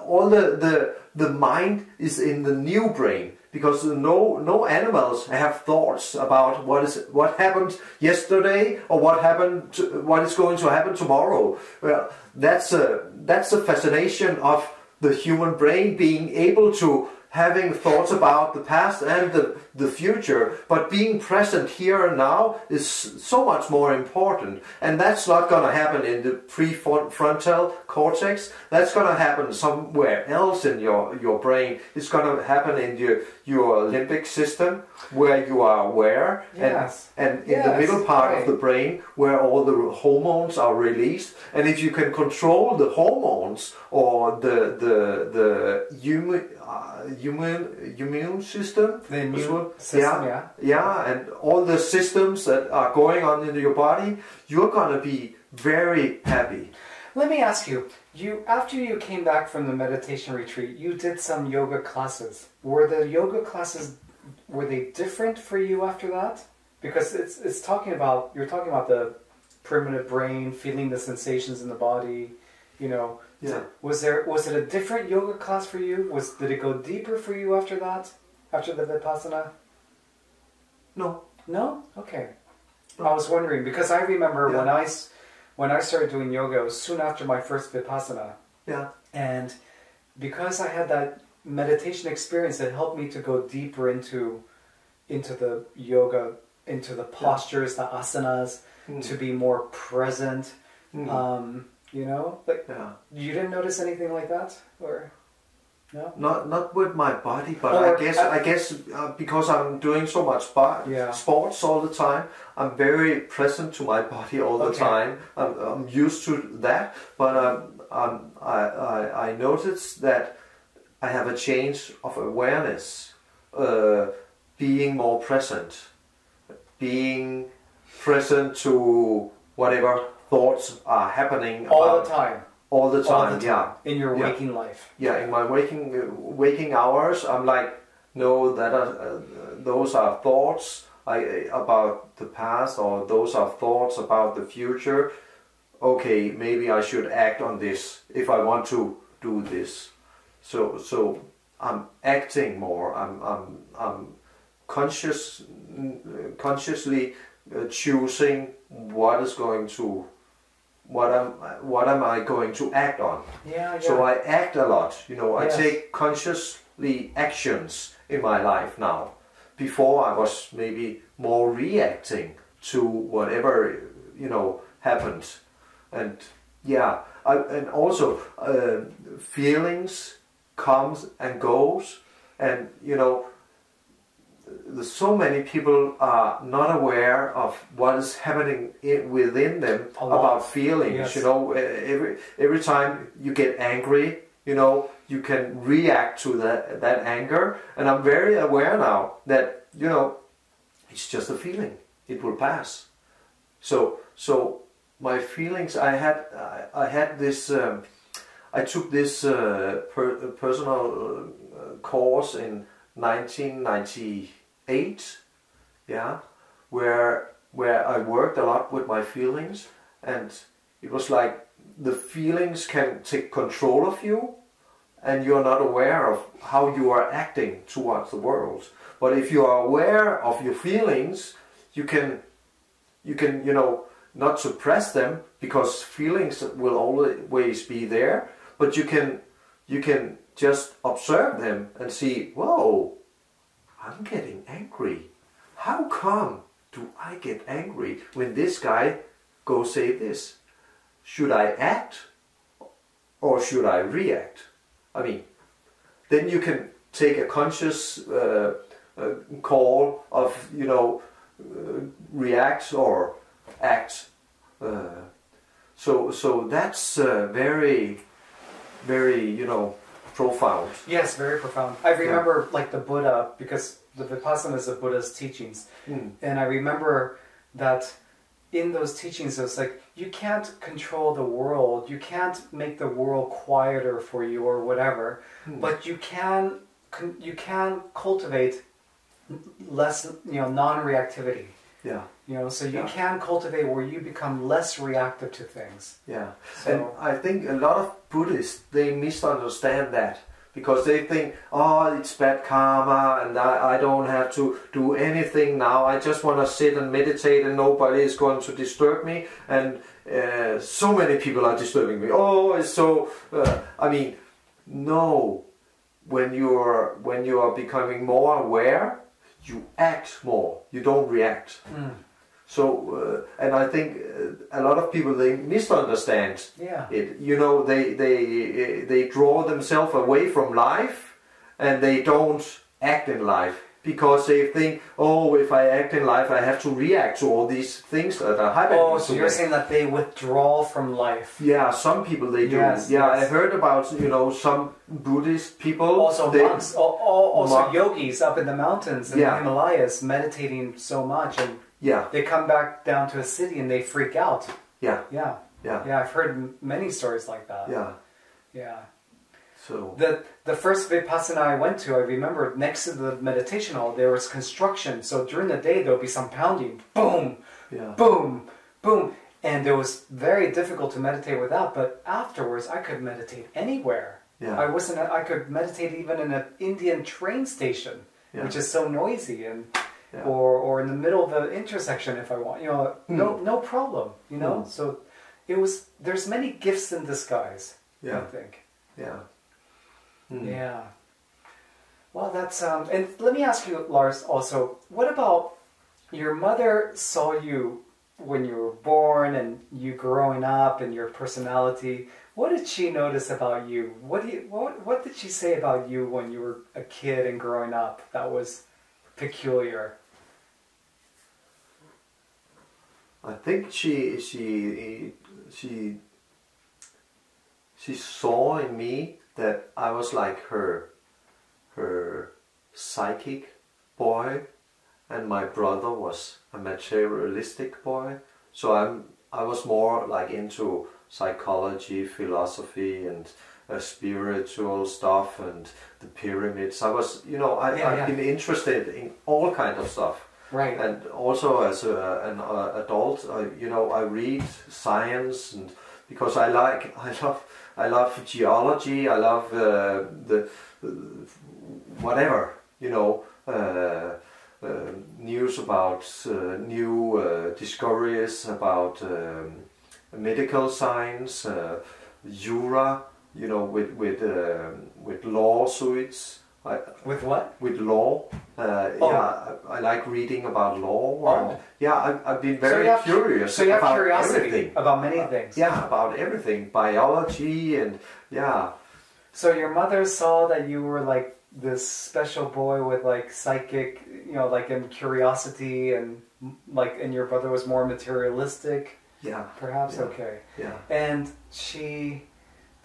all the mind is in the new brain, because no animals have thoughts about what happened yesterday or what is going to happen tomorrow. Well, that's a fascination of the human brain, being able to having thoughts about the past and the future, but being present here and now is so much more important. And that's not going to happen in the prefrontal cortex. That's going to happen somewhere else in your brain. It's going to happen in your limbic system, where you are aware, Yes. and in the middle part of the brain, where all the hormones are released. And if you can control the hormones or the immune system, The immune system, and all the systems that are going on in your body, you're gonna be very happy. Let me ask you, after you came back from the meditation retreat, you did some yoga classes. Were the yoga classes, were they different for you after that? Because you're talking about the primitive brain, feeling the sensations in the body, you know. Yeah. Was it a different yoga class for you? Did it go deeper for you after that? After the Vipassana? No. No? Okay. No. I was wondering, because I remember Yeah. when I started doing yoga, it was soon after my first Vipassana. Yeah. And because I had that meditation experience, it helped me to go deeper into the yoga, into the postures, the asanas, to be more present. You know, like you didn't notice anything like that, or no? Not with my body, but Or I guess because I'm doing so much sports all the time, I'm very present to my body all the time. I'm used to that, but I noticed that I have a change of awareness, being more present, being present to whatever thoughts are happening all the time. All the time, yeah. In your waking life. Yeah, in my waking hours, I'm like, no, those are thoughts about the past, or those are thoughts about the future. Okay, maybe I should act on this if I want to do this. So I'm acting more. I'm consciously choosing what am I going to act on. Yeah. So I act a lot, you know. I Yes. take consciously actions in my life now. Before I was maybe more reacting to whatever, you know, happened. And yeah, and also feelings comes and goes, and you know, there's so many people are not aware of what is happening within them about feelings. Yes. You know, every time you get angry, you know, you can react to that anger. And I'm very aware now that, you know, it's just a feeling. It will pass. So my feelings, I had this. I took this personal course in 1998, where I worked a lot with my feelings, and it was like the feelings can take control of you, and you're not aware of how you are acting towards the world. But if you are aware of your feelings, you can, you know, not suppress them, because feelings will always be there, but you can just observe them and see, whoa, I'm getting angry. How come do I get angry when this guy goes say this? Should I act or should I react? I mean, then you can take a conscious call of, you know, react or act. So that's very, very, you know, profound. Yes, very profound. I remember like the Buddha, because the Vipassana is the Buddha's teachings. And I remember that in those teachings it was like, you can't control the world, you can't make the world quieter for you or whatever, but you can cultivate less, non-reactivity. Yeah. So you can cultivate where you become less reactive to things. Yeah. So, and I think a lot of Buddhists, they misunderstand that. Because they think, oh, it's bad karma and I don't have to do anything now. I just want to sit and meditate and nobody is going to disturb me. And so many people are disturbing me. Oh, it's so... no. When you are becoming more aware, you act more. You don't react. So, and I think a lot of people, they misunderstand it. They draw themselves away from life and they don't act in life because they think, oh, if I act in life, I have to react to all these things that are happening. Oh, so you're saying that they withdraw from life. Yeah, some people they do. Yes, I heard about, some Buddhist people. Also monks, also yogis up in the mountains in the Himalayas meditating so much and they come back down to a city and they freak out. Yeah, I've heard many stories like that. Yeah. So the first Vipassana I went to, I remember next to the meditation hall there was construction. So during the day there would be some pounding, boom, boom, boom, and it was very difficult to meditate with that. But afterwards, I could meditate anywhere. I could meditate even in an Indian train station, which is so noisy and. Or in the middle of the intersection if I want, no problem, So there's many gifts in disguise, I think. Yeah. Well, that's and let me ask you, Lars, also, what about your mother saw you when you were born and you growing up and your personality? What did she notice about you? What did she say about you when you were a kid and growing up that was peculiar? I think she saw in me that I was like her psychic boy, and my brother was a materialistic boy. So I was more like into psychology, philosophy, and spiritual stuff, and the pyramids. I was, I've been interested in all kinds of stuff. Right. And also as an adult, I read science, and because I love geology, I love the whatever, news about new discoveries about medical science, jura, with lawsuits. With what? With law. I like reading about law. And, I've been very curious. So you have about curiosity everything. about many things. About everything, biology and So your mother saw that you were like this special boy with like psychic, like in curiosity, and and your brother was more materialistic. Yeah. Perhaps. Yeah. Okay. Yeah. And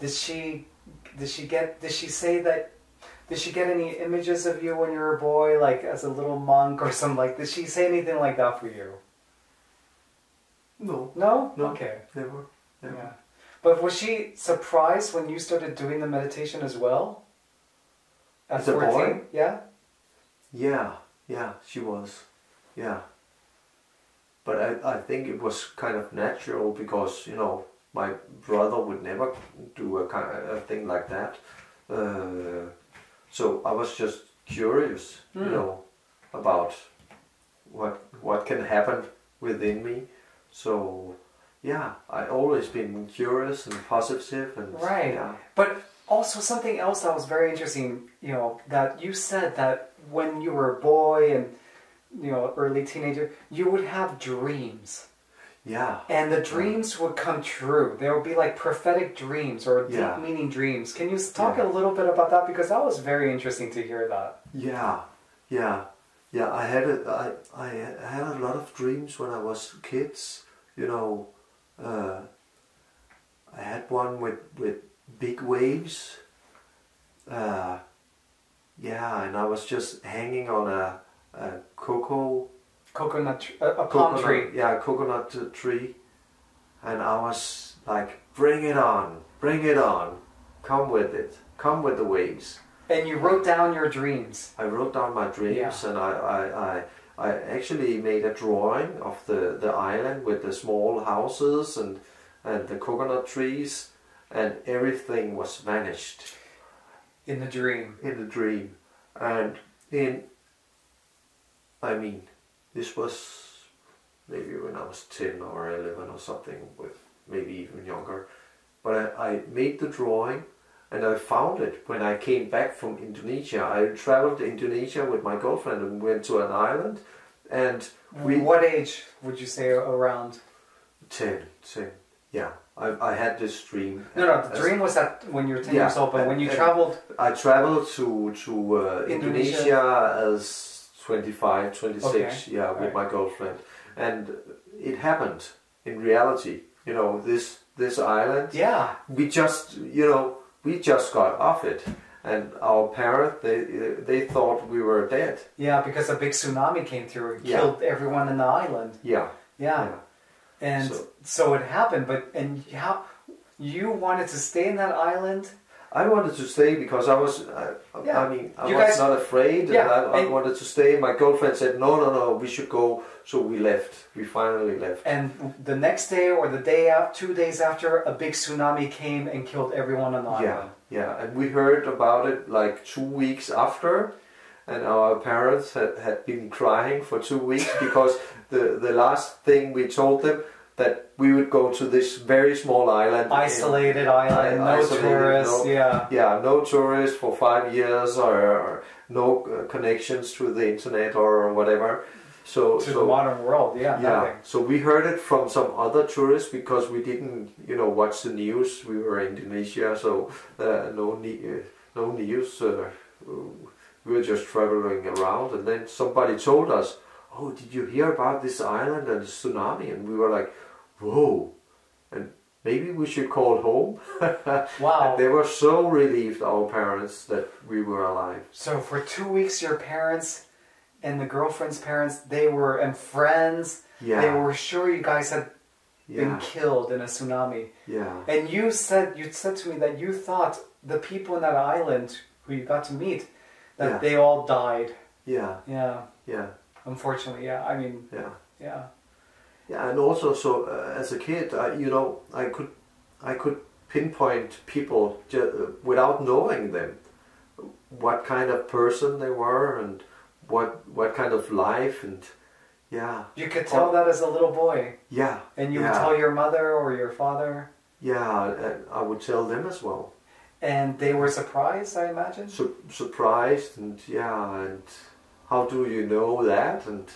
did she get any images of you when you were a boy, like as a little monk or something like? Did she say anything like that for you? No. No? No. Okay. Never. Yeah. But was she surprised when you started doing the meditation as well? At As a 14? boy? Yeah? Yeah, she was. Yeah. But I think it was kind of natural because, my brother would never do a thing like that. So I was just curious, about what can happen within me. So I always been curious and positive and right. Yeah. But also something else that was very interesting, that you said that when you were a boy and early teenager, you would have dreams. Yeah. And the dreams would come true. There would be like prophetic dreams or deep meaning dreams. Can you talk a little bit about that? Because that was very interesting to hear that. Yeah. I had a lot of dreams when I was kids. I had one with big waves, yeah, and I was just hanging on a Coconut, a palm tree. Yeah, coconut tree. And I was like, bring it on, come with it, come with the waves. And you wrote down your dreams. I wrote down my dreams, and I actually made a drawing of the island with the small houses and the coconut trees, and everything was vanished. In the dream. In the dream. And this was maybe when I was 10 or 11 or something, with maybe even younger. But I made the drawing, and I found it when I came back from Indonesia. I traveled to Indonesia with my girlfriend and went to an island. And what age would you say around? 10. Yeah, I had this dream. No, the dream was that when you were 10 years old, but when you traveled... I traveled to Indonesia as 25, 26, okay. With my girlfriend. And it happened in reality. You know, this island. Yeah. We just got off it. And our parents, they thought we were dead. Yeah, because a big tsunami came through and killed everyone in the island. Yeah. And so it happened, how you wanted to stay in that island? I wanted to stay because I was, not afraid. Yeah, I wanted to stay. My girlfriend said, no, we should go. So we left. We finally left. And the next day or the day after, 2 days after, a big tsunami came and killed everyone on the island. Yeah. And we heard about it like 2 weeks after. And our parents had been crying for 2 weeks because the last thing we told them, that we would go to this very small island. Isolated island, no tourists, no tourists for 5 years or no connections to the internet or whatever. So the modern world, nothing. So we heard it from some other tourists because we didn't, watch the news. We were in Indonesia, so no news. We were just traveling around, and then somebody told us, "Oh, did you hear about this island and the tsunami?" And we were like, "Whoa!" And maybe we should call home. Wow! And they were so relieved, our parents, that we were alive. So for 2 weeks, your parents and the girlfriend's parents, and friends, they were sure you guys had been killed in a tsunami. Yeah. And you said to me that you thought the people in that island who you got to meet, that they all died. Yeah. Unfortunately, Yeah, and also, as a kid, I could pinpoint people without knowing them, what kind of person they were and what kind of life, and you could tell that as a little boy. Yeah. And you would tell your mother or your father. Yeah, and I would tell them as well. And they were surprised, I imagine. Surprised, and and how do you know that? And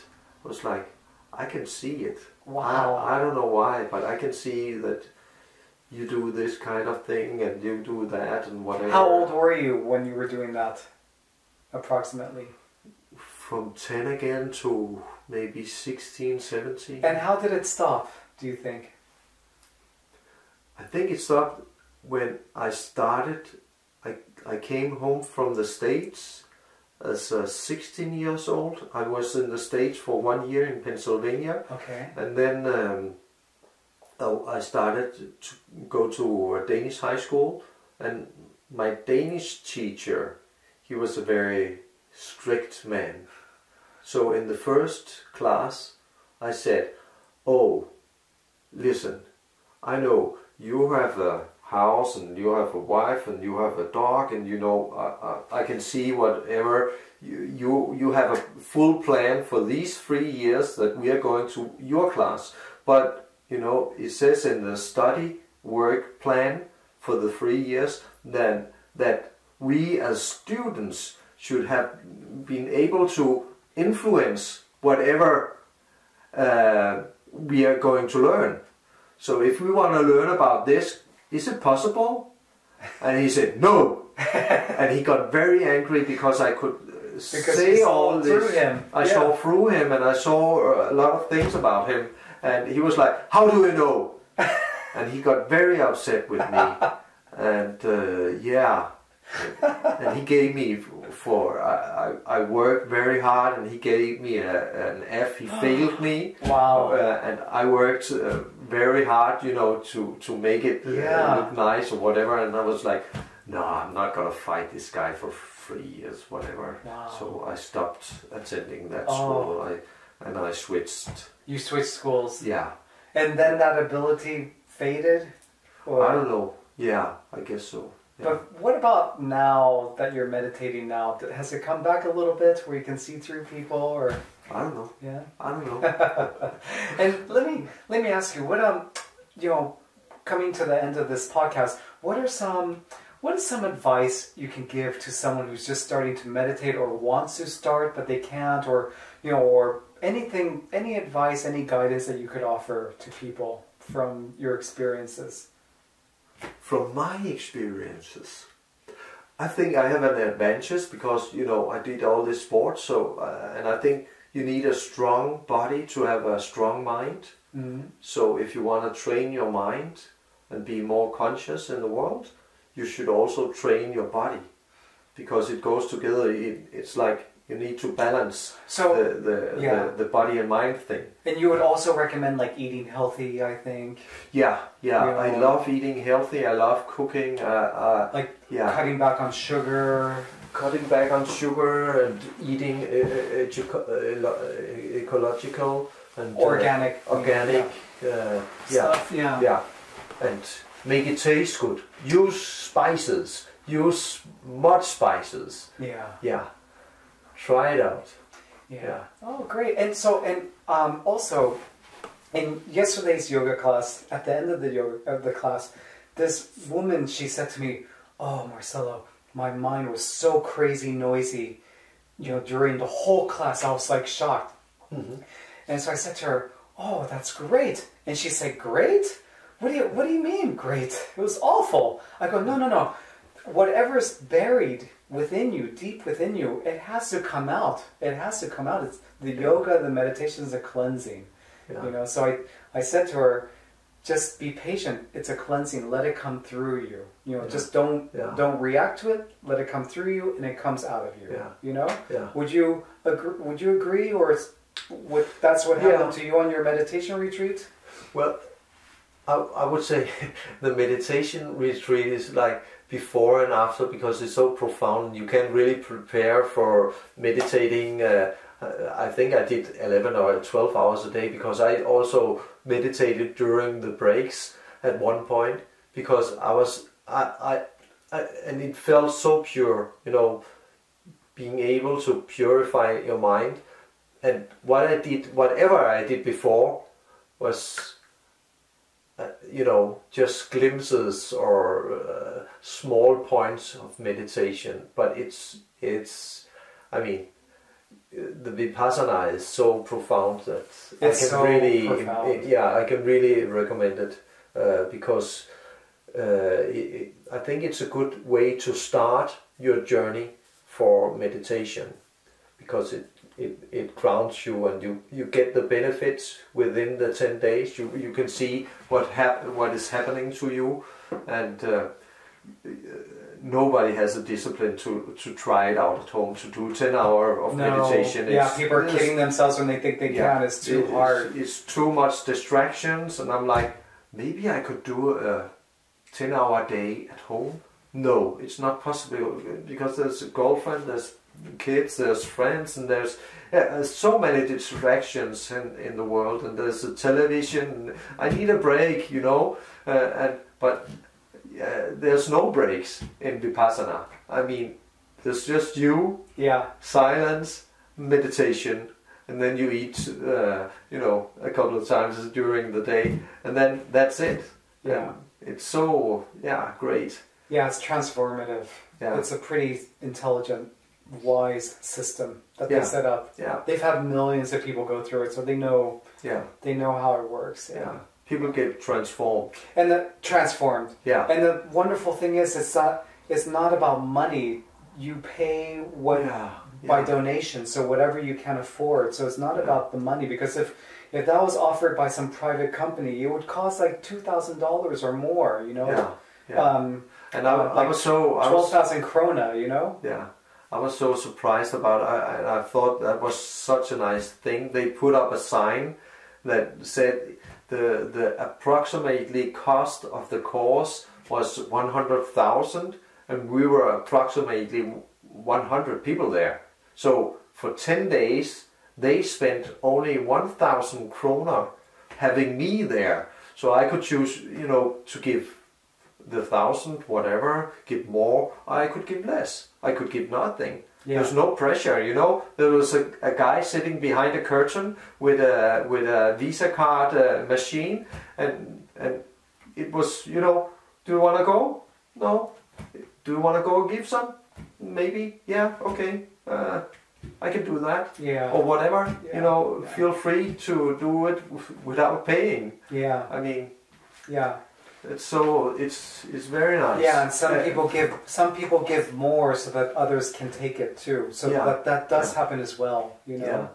I was like, I can see it. Wow. I don't know why, but I can see that you do this kind of thing and you do that and whatever. How old were you when you were doing that, approximately? From 10 again to maybe 16, 17. And how did it stop, do you think? I think it stopped when I started. I came home from the States as 16 years old. I was in the States for 1 year in Pennsylvania. Okay. And then I started to go to a Danish high school. And my Danish teacher, he was a very strict man. So in the first class, I said, "Oh, listen, I know you have a house and you have a wife and you have a dog, and I can see whatever you have a full plan for these 3 years that we are going to your class. But it says in the study work plan for the 3 years then that we as students should have been able to influence whatever we are going to learn. So if we want to learn about this, is it possible?" And he said, "No." And he got very angry because I could say all this. I saw through him, and I saw a lot of things about him. And he was like, "How do you know?" And he got very upset with me. And And he gave me I worked very hard, and he gave me an F. He failed me. Wow. And I worked very hard, to make it look nice or whatever. And I was like, no, I'm not gonna fight this guy for 3 years, whatever. Wow. So I stopped attending that school. I switched. You switched schools. Yeah. And then that ability faded? Or? I don't know. Yeah, I guess so. Yeah. But what about now that you're meditating now? Has it come back a little bit where you can see through people, or? I don't know. Yeah. I don't know. And let me ask you, what coming to the end of this podcast, what is some advice you can give to someone who's just starting to meditate or wants to start but they can't, or or anything, any advice, any guidance that you could offer to people from your experiences? From my experiences, I think I have an advantage because I did all this sports. So and I think you need a strong body to have a strong mind. Mm-hmm. So if you want to train your mind and be more conscious in the world, you should also train your body, because it goes together. It's like you need to balance the body and mind thing. And you would also recommend like eating healthy, I think. Yeah. I love eating healthy. I love cooking. Cutting back on sugar. Cutting back on sugar and eating ecological and organic stuff. Yeah, and make it taste good. Use spices. Use much spices. Yeah. Try it out. Yeah. Oh, great. And so, also, in yesterday's yoga class, at the end of the class, this woman, she said to me, "Oh, Marcelo, my mind was so crazy noisy, during the whole class. I was like shocked." Mm-hmm. And so I said to her, "Oh, that's great." And she said, "Great? What do you mean, great? It was awful." I go, No. Whatever's buried within you, deep within you, it has to come out. It has to come out. It's the yoga, the meditation is a cleansing. Yeah. So I said to her, just be patient. It's a cleansing. Let it come through you. Just don't react to it. Let it come through you, and it comes out of you. Yeah. Yeah. Would you agree, or that's what happened to you on your meditation retreat? Well, I would say the meditation retreat is like before and after, because it's so profound. You can really prepare for meditating. I think I did 11 or 12 hours a day, because I also meditated during the breaks at one point, because I and it felt so pure, being able to purify your mind. And whatever I did before was just glimpses or small points of meditation. But the Vipassana is so profound that I can really recommend it, because I think it's a good way to start your journey for meditation, because it grounds you, and you get the benefits within the 10 days. You can see what is happening to you, and nobody has a discipline to try it out at home, to do 10 hours of meditation. People are kidding themselves when they think they can. It's too hard. It's too much distractions, and I'm like, maybe I could do a 10-hour day at home. No, it's not possible, because there's a girlfriend, there's kids, there's friends, and there's so many distractions in the world, and there's a television. I need a break, but there's no breaks in Vipassana. There's just you, silence, meditation, and then you eat, a couple of times during the day, and then that's it. Yeah, it's so great. Yeah, it's transformative. Yeah. It's a pretty intelligent, wise system that they set up. Yeah. They've had millions of people go through it, so they know how it works. Yeah. People get transformed. And transformed. Yeah. And the wonderful thing is, it's not about money. You pay by donation, so whatever you can afford. So it's not about the money, because if that was offered by some private company, it would cost like $2,000 or more, Yeah. And I was so 12,000 krona, you know. Yeah, I was so surprised about it. I thought that was such a nice thing. They put up a sign that said the approximately cost of the course was 100,000, and we were approximately 100 people there. So for 10 days, they spent only 1,000 kroner having me there. So I could choose, to give the 1,000, whatever, give more, I could give less. I could give nothing. Yeah. There's no pressure, There was a guy sitting behind a curtain with a Visa card machine, and it was, do you want to go? No. Do you want to go give some? Maybe. Yeah. Okay. I can do that. Yeah. Or whatever. Yeah. Feel free to do it without paying. Yeah. I mean. Yeah. It's very nice. Yeah, and some people give more so that others can take it too. So that does happen as well. Yeah.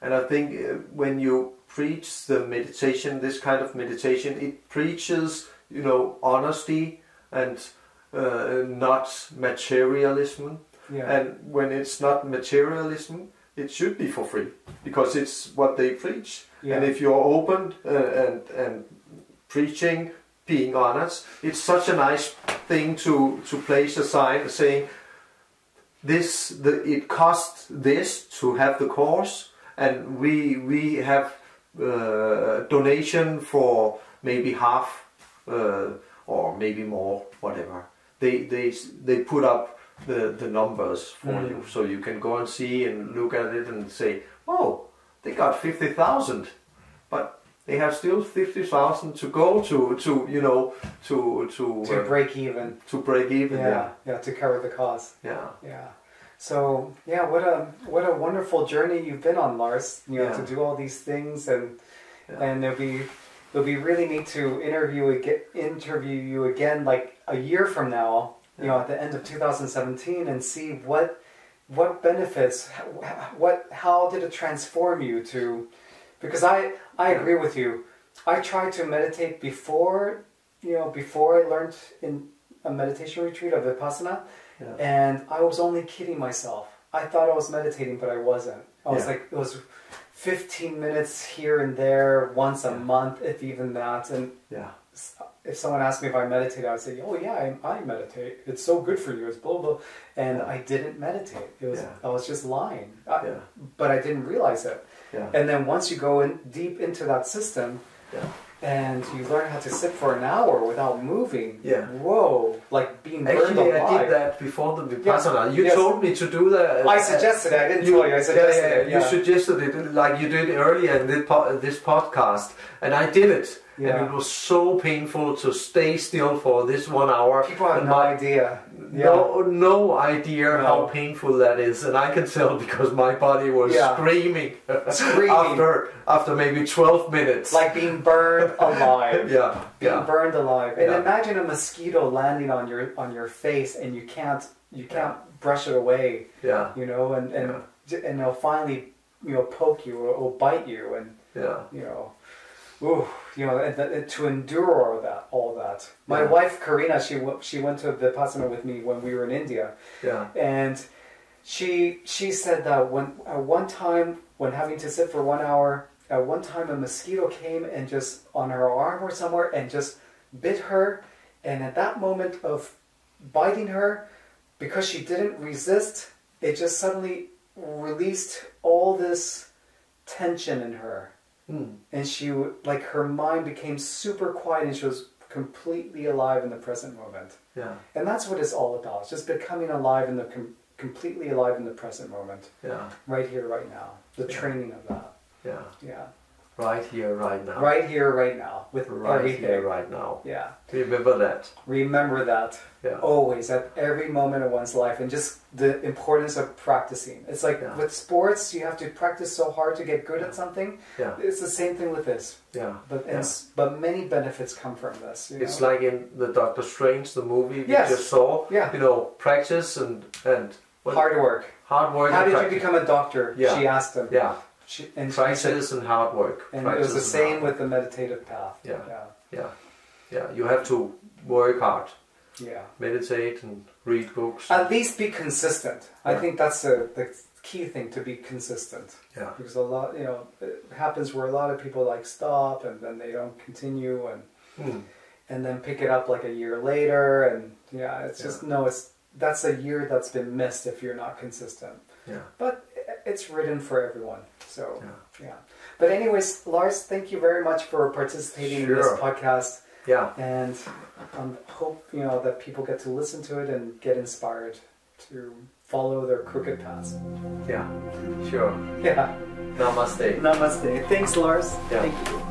And I think when you preach the meditation, this kind of meditation, it preaches honesty and not materialism. Yeah. And when it's not materialism, it should be for free because it's what they preach. Yeah. And if you're open and preaching, being honest, it's such a nice thing to place a sign saying it costs this to have the course, and we have donation for maybe half or maybe more, whatever. They put up the numbers for you, so you can go and see and look at it and say, oh, they got 50,000, but they have still 50,000 to go to break even. To break even, yeah, to cover the cost. Yeah. So what a wonderful journey you've been on, Lars. To do all these things, and it'll be really neat to interview you again, like a year from now. At the end of 2017, and see what benefits, how did it transform you to. Because I agree with you. I tried to meditate before I learned in a meditation retreat of Vipassana, and I was only kidding myself. I thought I was meditating, but I wasn't. I was like, it was 15 minutes here and there, once a month, if even that. And if someone asked me if I meditate, I would say, oh yeah, I meditate. It's so good for you. It's blah, blah. And I didn't meditate. I was just lying. But I didn't realize it. Yeah. And then once you go deep into that system, and you learn how to sit for an hour without moving, whoa, like being burned alive. I did that before the Vipassana. You told me to do that. I suggested it. I didn't tell you. I suggested it. You suggested it like you did earlier in this podcast, and I did it. Yeah. And it was so painful to stay still for this 1 hour. People have no idea. No idea how painful that is, and I can tell because my body was screaming after maybe 12 minutes. Like being burned alive. Being burned alive. And imagine a mosquito landing on your face, and you can't brush it away. And they'll finally poke you or bite you, and and to endure all that. My wife Karina, she went to Vipassana with me when we were in India. And she said that at one time when having to sit for 1 hour, at one time a mosquito came and just on her arm or somewhere and just bit her, and at that moment of biting her, because she didn't resist, it just suddenly released all this tension in her. And she, like, her mind became super quiet, and she was completely alive in the present moment. And that's what it's all about. It's just becoming alive in the completely alive in the present moment. Right here, right now. The training of that. Right here, right now. Right here, right now. With everything. Here, right now. Yeah. Remember that. Remember that. Always, at every moment of one's life, and just the importance of practicing. It's like with sports, you have to practice so hard to get good at something. It's the same thing with this. But many benefits come from this. It's like in the Doctor Strange, the movie we just saw. Practice and hard work. Hard work. How did you become a doctor? She asked him. Practice and hard work. And it was the same with the meditative path. Yeah, you have to work hard. Yeah. Meditate and read books. At least be consistent. I think that's the key thing, to be consistent. Yeah. Because a lot, it happens where a lot of people like stop and then they don't continue and then pick it up like a year later, and it's just that's a year that's been missed if you're not consistent. Yeah. But it's written for everyone. So But anyways, Lars, thank you very much for participating in this podcast. Yeah. And hope that people get to listen to it and get inspired to follow their crooked paths. Yeah. Sure. Yeah. Namaste. Namaste. Thanks, Lars. Yeah. Thank you.